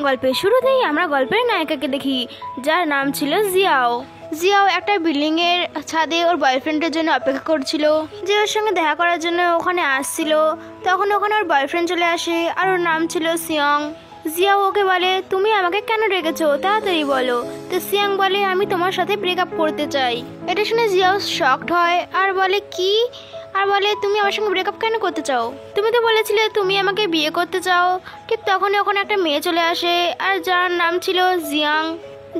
গল্পের শুরুতেই আমরা গল্পের নায়িকাকে দেখি, যার নাম ছিল জিয়াও। জিয়াও একটা বিল্ডিং এর ছাদে ওর বয়ফ্রেন্ডের জন্য অপেক্ষা করছিল, যে ওর সঙ্গে দেখা করার জন্য ওখানে আসছিল। তখন ওখানে ওর বয়ফ্রেন্ড চলে আসে, আর ওর নাম ছিল সিয়ং। জিয়াও ওকে বলে, তুমি আমাকে কেন রেখেছো, তাড়াতাড়ি বলো। তো সিয়ং বলে, আমি তোমার সাথে ব্রেকআপ করতে চাই। এটা শুনে জিয়াও শকড হয় আর বলে, কি? আর বলে, তুমি আমার সঙ্গে ব্রেকআপ কেন করতে চাও? তুমি তো বলেছিলে তুমি আমাকে বিয়ে করতে চাও। কিন্তু তখনই ওখানে একটা মেয়ে চলে আসে, আর যার নাম ছিল জিয়াং,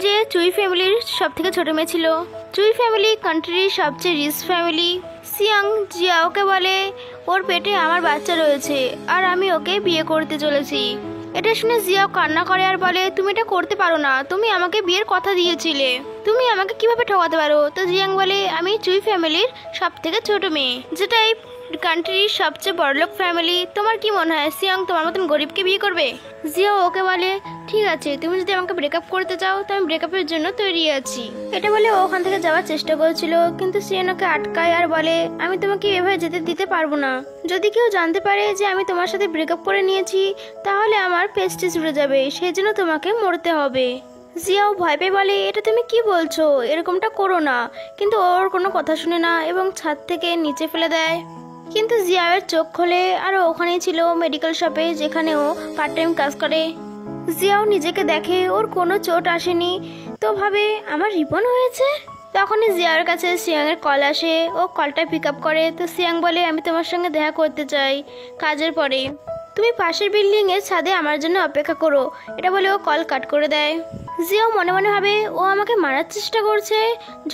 যে চুই ফ্যামিলির সব থেকে ছোট মেয়ে ছিল। চুই ফ্যামিলি কান্ট্রির সবচেয়ে রিচ ফ্যামিলি। সিয়াং জিয়াওকে বলে, ওর পেটে আমার বাচ্চা রয়েছে আর আমি ওকে বিয়ে করতে চলেছি। এটা শুনে জিয়াও কান্না করে আর বলে, তুমি এটা করতে পারো না, তুমি আমাকে বিয়ের কথা দিয়েছিলে, তুমি আমাকে কিভাবে ঠকাতে পারো? তো জিয়াং বলে, আমি চুই ফ্যামিলির সব থেকে ছোট মেয়ে, যেটা এই কান্ট্রির সবচেয়ে বড়লোক ফ্যামিলি। তোমার কি মনে হয় সিয়াং তোমার মতন গরিবকে বিয়ে করবে? জিয়াও ওকে বলে, ঠিক আছে, তুমি যদি আমাকে ব্রেকআপ করতে চাও তো আমি ব্রেকআপের জন্য তৈরি আছি। এটা বলে ও ওখান থেকে যাওয়ার চেষ্টা করেছিল, কিন্তু সিয়াং ওকে আটকায় আর বলে, আমি তোমাকে এভাবে যেতে দিতে পারবো না। যদি কেউ জানতে পারে যে আমি তোমার সাথে ব্রেকআপ করে নিয়েছি, তাহলে আমার প্রেস্টিজ উড়ে যাবে, সেই জন্য তোমাকে মরতে হবে। জিয়াও ভয় পেয়ে বলে, এটা তুমি কি বলছো, এরকমটা করো না। কিন্তু ওর কোনো কথা শুনে না এবং ছাদ থেকে নিচে ফেলে দেয়। কিন্তু জিয়াওয়ের চোখ খোলে আর ওখানেই ছিল মেডিকেল শপে, যেখানে ও পার্ট টাইম কাজ করে। জিয়াও নিজেকে দেখে ওর কোনো চোট আসেনি, তো ভাবে আমার রিপন হয়েছে। তখনই জিয়াওয়ের কাছে সিয়াংয়ের কল আসে, ও কলটা পিক আপ করে। তো সিয়াং বলে, আমি তোমার সঙ্গে দেখা করতে চাই কাজের পরে, তুমি পাশের বিল্ডিং এর ছাদে আমার জন্য অপেক্ষা করো। এটা বলে ও কল কাট করে দেয়। জিয়াও মনে মনে ভাবে, ও আমাকে মারার চেষ্টা করছে,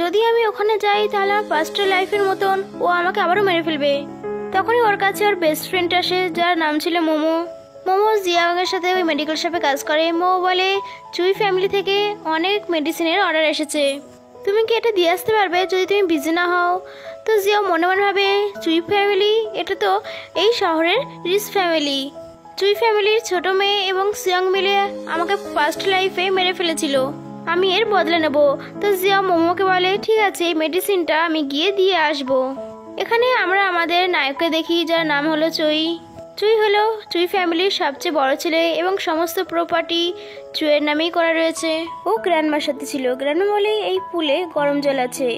যদি আমি ওখানে যাই তাহলে আমার পাস্টের লাইফের মতন ও আমাকে আবারও মেরে ফেলবে। তখনই ওর কাছে ওর বেস্ট ফ্রেন্ড আসে, যার নাম ছিল মোমো। মোমো জিয়াওয়ের সাথে ওই মেডিকেল শপে কাজ করে। মোমো বলে, চুই ফ্যামিলি থেকে অনেক মেডিসিনের অর্ডার এসেছে, তুমি কি এটা দিয়ে আসতে পারবে যদি তুমি বিজি না হও? তো জিয়াও মনে মনে ভাবে, চুই ফ্যামিলি এটা তো এই শহরের রিচ ফ্যামিলি। চুই ফ্যামিলির ছোট মেয়ে এবং সিয়ং মিলে আমাকে ফার্স্ট লাইফে মেরে ফেলেছিল, আমি এর বদলে নেব। তো জিয়াও মোমোকে বলে, ঠিক আছে, এই মেডিসিনটা আমি গিয়ে দিয়ে আসবো। এখানে আমরা আমাদের নায়ককে দেখি, যার নাম হলো চুই। চুই হলো চুই ফ্যামিলির সবচেয়ে বড় ছেলে এবং সমস্ত প্রপার্টি চুইয়ের নামেই করা রয়েছে। ও গ্র্যান্ডমার সাথে ছিল। গ্র্যান্ডমা বলে, এই পুলে গরম জল আছে,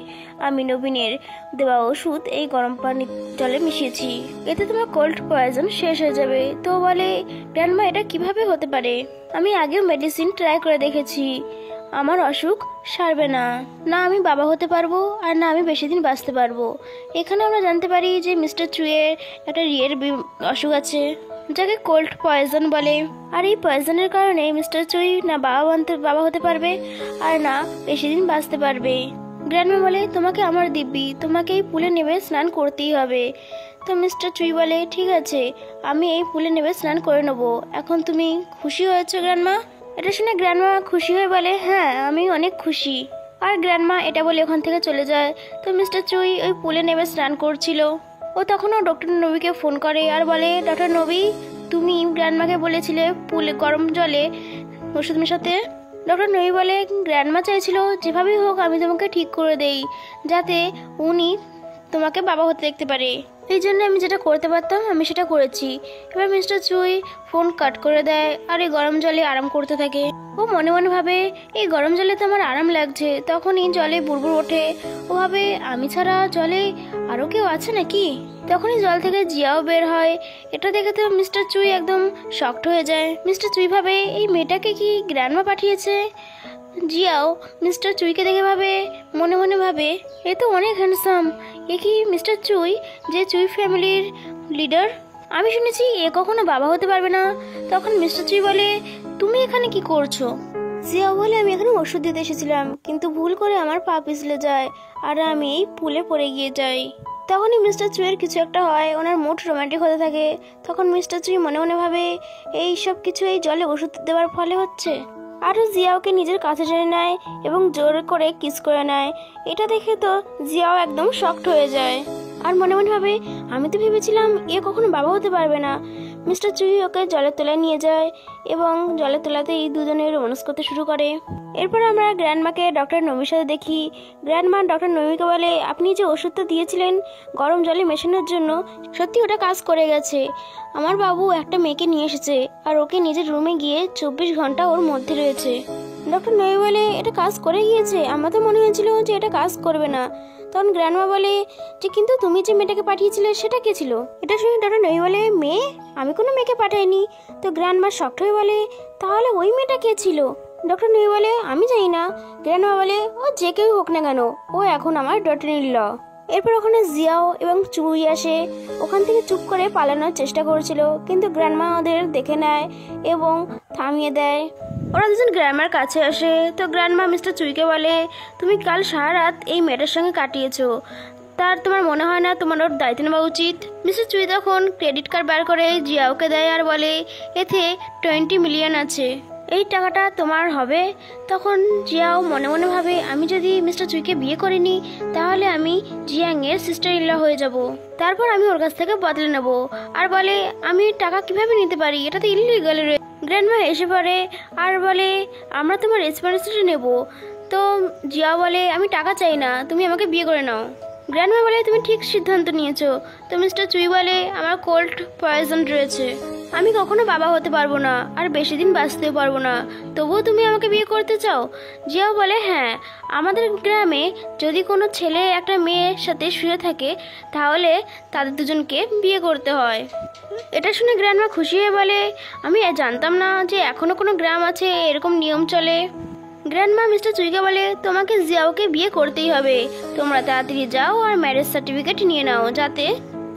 আমি নবীনের দেওয়া ওষুধ এই গরম পানি জলে মিশিয়েছি, এতে তোমার কোল্ড পয়জন শেষ হয়ে যাবে। তো বলে, গ্র্যান্ডমা এটা কিভাবে হতে পারে? আমি আগেও মেডিসিন ট্রাই করে দেখেছি, আমার অসুখ সারবে না, না আমি বাবা হতে পারবো আর না আমি বেশি দিন বাঁচতে পারবো। এখানে আমরা জানতে পারি যে মিস্টার চুইয়ের একটা রিয়ের অসুখ আছে, যাকে কোল্ড পয়জন বলে। আর এই পয়জনের কারণে মিস্টার চুই না বাবা হতে পারবে আর না বেশি দিন বাঁচতে পারবে। গ্র্যান্ডমা বলে, তোমাকে আমার দিব্যি, তোমাকে এই পুলে নেমে স্নান করতেই হবে। তো মিস্টার চুই বলে, ঠিক আছে, আমি এই পুলে নেমে স্নান করে নেবো। এখন তুমি খুশি হয়েছো গ্র্যান্ডমা? এটা শুনে গ্র্যান্ডমা খুশি হয়ে বলে, হ্যাঁ আমি অনেক খুশি। আর গ্র্যান্ডমা এটা বলে ওখান থেকে চলে যায়। তো মিস্টার চুই ওই পুলে নেমে স্নান করছিল। ও তখনও ডক্টর নবীকে ফোন করে আর বলে, ডক্টর নবী, তুমি গ্র্যান্ডমাকে বলেছিলে পুলে গরম জলে ওষুধ মেশাতে। ডক্টর নবী বলে, গ্র্যান্ডমা চাইছিল যেভাবেই হোক আমি তোমাকে ঠিক করে দেই, যাতে উনি তোমাকে বাবা হতে দেখতে পারে, এই জন্য আমি যেটা করতে পারতাম আমি সেটা করেছি। এবার মিস্টার চুই ফোন কাট করে দেয় আর এই গরম জলে আরাম করতে থাকে। ও মনে মনে ভাবে, এই গরম জলে তো আমার আরাম লাগছে। তখনই জলে বুড়বুড় ওঠে, ও ভাবে, আমি ছাড়া জলে আরো কেউ আছে নাকি? তখনই জল থেকে জিয়াও বের হয়। এটা দেখে তো মিস্টার চুই একদম শকড হয়ে যায়। মিস্টার চুই ভাবে, এই মেয়েটাকে কি গ্র্যান্ডমা পাঠিয়েছে? জিয়াও মিস্টার চুইকে দেখে মনে মনে ভাবে, এ তো অনেক হ্যান্ডসাম, এ কি মিস্টার চুই, যে চুই ফ্যামিলির লিডার? আমি শুনেছি এ কখনো বাবা হতে পারবে না। তখন মিস্টার চুই বলে, তুমি এখানে কি করছো? জিয়াও বলে, আমি এখানে ওষুধ দিতে এসেছিলাম, কিন্তু ভুল করে আমার পা পিছলে যায় আর আমি এই পুলে পড়ে গিয়ে যাই। তখনই মিস্টার চুইয়ের কিছু একটা হয়, ওনার মুড রোমান্টিক হতে থাকে। তখন মিস্টার চুই মনে মনে ভাবে, এই সব কিছু এই জলে ওষুধ দেওয়ার ফলে হচ্ছে। আরও জিয়াওকে নিজের কাছে টেনে নেয় এবং জোর করে কিস করে নেয়। এটা দেখে তো জিয়াও একদম শকড হয়ে যায় আর মনে মনে ভাবে, আমি তো ভেবেছিলাম এ কখনো বাবা হতে পারবে না। মিস্টার চুই ওকে জলের তলায় নিয়ে যায় এবং জলের তলাতেই দুজনে রোমান্স করতে শুরু করে। এরপর আমরা গ্র্যান্ডমাকে ডক্টর নমির সাথে দেখি। গ্র্যান্ডমা ডক্টর নমিকে বলে, আপনি যে ওষুধটা দিয়েছিলেন গরম জলে মেশানোর জন্য, সত্যি ওটা কাজ করে গেছে। আমার বাবু একটা মেয়েকে নিয়ে এসেছে আর ওকে নিজের রুমে গিয়ে 24 ঘন্টা ওর মধ্যে রয়েছে। ডক্টর নমি বলে, এটা কাজ করে গিয়েছে? আমার তো মনে হয়েছিল যে এটা কাজ করবে না। তখন গ্র্যান্ডমা বলে যে, কিন্তু তুমি যে মেয়েটাকে পাঠিয়েছিলে সেটা কে ছিল? এটা শুনে ডক্টর নমি বলে, মেয়ে? আমি কোনো মেয়েকে পাঠাইনি। তো গ্র্যান্ডমা শক্ট হয়ে বলে, তাহলে ওই মেয়েটা কে ছিল? ডক্টর নমি বলে, আমি জানি না। গ্র্যান্ডমা বলে, ও যে কেউ হোক না কেন, ও এখন আমার ডটার ইন ল। এরপর ওখানে জিয়াও এবং চুই আসে। ওখান থেকে চুপ করে পালানোর চেষ্টা করেছিল, কিন্তু গ্র্যান্ডমা ওদের দেখে নেয় এবং থামিয়ে দেয়। ওরা দুজন গ্র্যান্ডমার কাছে আসে। তো গ্র্যান্ডমা মিস্টার চুইকে বলে, তুমি কাল সারা রাত এই মেয়েটার সঙ্গে কাটিয়েছো, তার তোমার মনে হয় না তোমার ওর দায়িত্ব নেওয়া উচিত? মিস্টার চুই তখন ক্রেডিট কার্ড বার করে জিয়াওকে দেয় আর বলে, এতে 20 মিলিয়ন আছে, এই টাকাটা তোমার হবে। তখন জিয়াও মনে মনে ভাবে, আমি যদি মিস্টার চুইকে বিয়ে করিনি তাহলে আমি জিয়াং এর সিস্টার ইন ল হয়ে যাব। তারপর আমি ওর কাছ থেকে বদলে নেব। আর বলে, আমি টাকা কিভাবে নিতে পারি? এটা তো ইলিগাল। গ্র্যান্ডমা এসে পড়ে আর বলে, আমরা তোমার রেসপন্সিবিলিটি নেব। তো জিয়া বলে, আমি টাকা চাই না, তুমি আমাকে বিয়ে করে নাও। গ্র্যান্ডমা বলে, তুমি ঠিক সিদ্ধান্ত নিয়েছো। তো মিস্টার চুই বলে, আমার কোল্ড পয়জন রয়েছে, আমি কখনো বাবা হতে পারবো না আর বেশি দিন বাঁচতেও পারবো না, তবুও তুমি আমাকে বিয়ে করতে চাও? জিয়াও বলে, হ্যাঁ, আমাদের গ্রামে যদি কোনো ছেলে একটা মেয়ের সাথে শুয়ে থাকে তাহলে তাদের দুজনকে বিয়ে করতে হয়। এটা শুনে গ্র্যান্ডমা খুশি হয়ে বলে, আমি জানতাম না যে এখনো কোনো গ্রাম আছে এরকম নিয়ম চলে। গ্র্যান্ডমা মিস্টার চুইকে বলে, তোমাকে জিয়াওকে বিয়ে করতেই হবে। তোমরা তাড়াতাড়ি যাও আর ম্যারেজ সার্টিফিকেট নিয়ে নাও, যাতে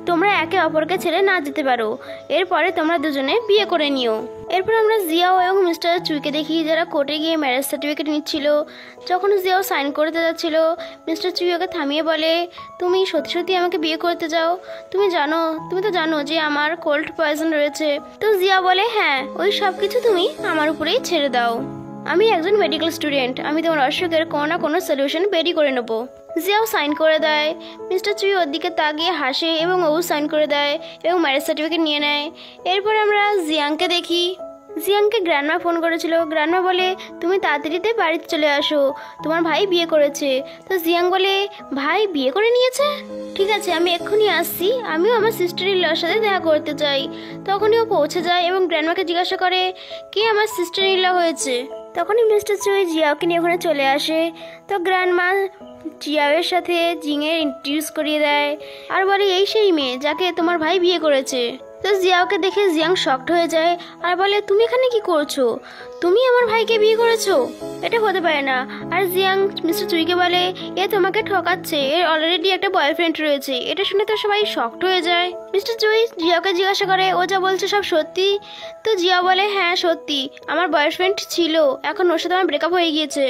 তোমরা একে অপরকে ছেড়ে না যেতে পারো। এরপরে তোমরা দুজনে বিয়ে করে নিও। এরপর আমরা জিয়াও এবং মিস্টার চুইকে দেখি, যারা কোর্টে গিয়ে ম্যারেজ সার্টিফিকেট নিচ্ছিল। যখন জিয়াও সাইন করতে যাচ্ছিল, মিস্টার চুই ওকে থামিয়ে বলে, তুমি সত্যি সত্যি আমাকে বিয়ে করতে চাও? তুমি তো জানো যে আমার কোল্ড পয়জন রয়েছে। তো জিয়া বলে, হ্যাঁ, ওই সব কিছু তুমি আমার উপরেই ছেড়ে দাও। আমি একজন মেডিকেল স্টুডেন্ট, আমি তোমার অসুখের কোনো না কোনো সলিউশন বেরি করে নেব। জিয়াও সাইন করে দেয়। মিস্টার চুই ওর দিকে তাকিয়ে হাসে এবং ও সাইন করে দেয় এবং ম্যারেজ সার্টিফিকেট নিয়ে নেয়। এরপর আমরা জিয়াংকে দেখি। জিয়াংকে গ্র্যান্ডমা ফোন করেছিল। গ্র্যান্ডমা বলে, তুমি তাড়াতাড়িতে বাড়িতে চলে আসো, তোমার ভাই বিয়ে করেছে। তো জিয়াং বলে, ভাই বিয়ে করে নিয়েছে? ঠিক আছে, আমি এক্ষুনি আসছি, আমিও আমার সিস্টার ইন লর সাথে দেখা করতে চাই। তখনই ও পৌঁছে যায় এবং গ্র্যান্ডমাকে জিজ্ঞাসা করে, কে আমার সিস্টার ইন ল হয়েছে? তখনই মিস্টার চুই জিয়াওকে নিয়ে ওখানে চলে আসে। তো গ্র্যান্ডমা জিয়াওয়ের সাথে জিংয়ের ইন্ট্রোডিউস করিয়ে দেয় আর বলে, এই সেই মেয়ে যাকে তোমার ভাই বিয়ে করেছে। তো জিয়াওকে দেখে জিয়াং শকড হয়ে যায় আর বলে, তুমি এখানে কি করছো? তুমি আমার ভাইকে বিয়ে করেছো? এটা হতে পারে না। আর জিয়াং মিস্টার চুইকে বলে, এ তোমাকে ঠকাচ্ছে, এর অলরেডি একটা বয়ফ্রেন্ড রয়েছে। এটা শুনে তো সবাই শকড হয়ে যায়। মিস্টার চুই জিয়াওকে জিজ্ঞাসা করে, ও যা বলছে সব সত্যি? তো জিয়া বলে, হ্যাঁ সত্যি, আমার বয়ফ্রেন্ড ছিল, এখন ওর সাথে আমার ব্রেকআপ হয়ে গিয়েছে।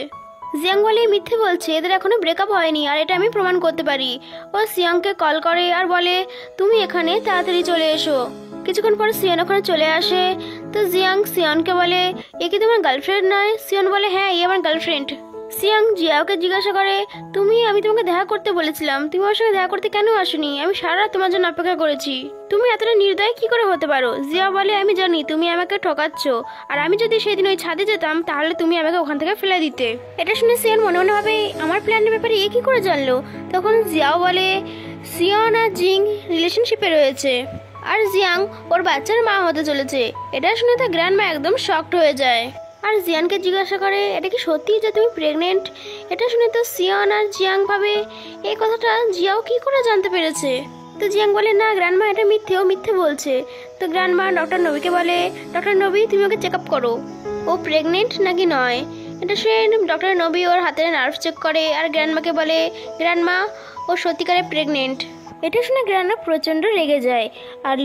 জিয়াং বলে, মিথ্যে বলছে, এদের এখনো ব্রেকআপ হয়নি আর এটা আমি প্রমাণ করতে পারি। ও সিয়াংকে কল করে আর বলে, তুমি এখানে তাড়াতাড়ি চলে এসো। কিছুক্ষণ পর সিয়ান ওখানে চলে আসে। তো জিয়াং সিয়ানকে বলে, এ কি তোমার গার্লফ্রেন্ড নয়? সিয়ান বলে, হ্যাঁ, এই আমার গার্লফ্রেন্ড। সিয়াং জিয়াওকে জিজ্ঞাসা করে, আমি তোমাকে দেখা করতে বলেছিলাম, তুমি আমার সঙ্গে দেখা করতে কেন আসনি? আমি সারা রাত তোমার জন্য অপেক্ষা করেছি, তুমি এতটা নির্দয় কি করে হতে পারো? জিয়া বলে, আমি জানি তুমি আমাকে ঠকাচ্ছ, আর আমি যদি সেদিন ওই ছাদে যেতাম তাহলে তুমি আমাকে ওখান থেকে ফেলে দিতে। এটা শুনে সিয়ান মনে মনে ভাবে, আমার প্ল্যানের ব্যাপারে এ কি করে জানলো? তখন জিয়াও বলে, সিয়ান আর জিং রিলেশনশিপে রয়েছে আর জিয়াং ওর বাচ্চার মা হতে চলেছে। এটা শুনে তো গ্র্যান্ডমা একদম শকড হয়ে যায় আর জিয়ানকে জিজ্ঞাসা করে, এটা কি সত্যি যে তুমি প্রেগনেন্ট? এটা শুনে তো সিয়ান আর জিয়াং ভাবে, এই কথাটা জিয়াও কি করে জানতে পেরেছে? তো জিয়াং বলে, না গ্র্যান্ডমা, এটা মিথ্যে বলছে। তো গ্র্যান্ডমা ডক্টর নবীকে বলে, ডক্টর নবী, তুমি ওকে চেক আপ করো, ও প্রেগনেন্ট নাকি নয়। এটা শুনে ডক্টর নবী ওর হাতের নার্ভ চেক করে আর গ্র্যান্ডমাকে বলে, গ্র্যান্ডমা, ও সত্যিকারে প্রেগনেন্ট। এটা শুনে গ্র্যান্ডমা প্রচণ্ড রেগে যায় আর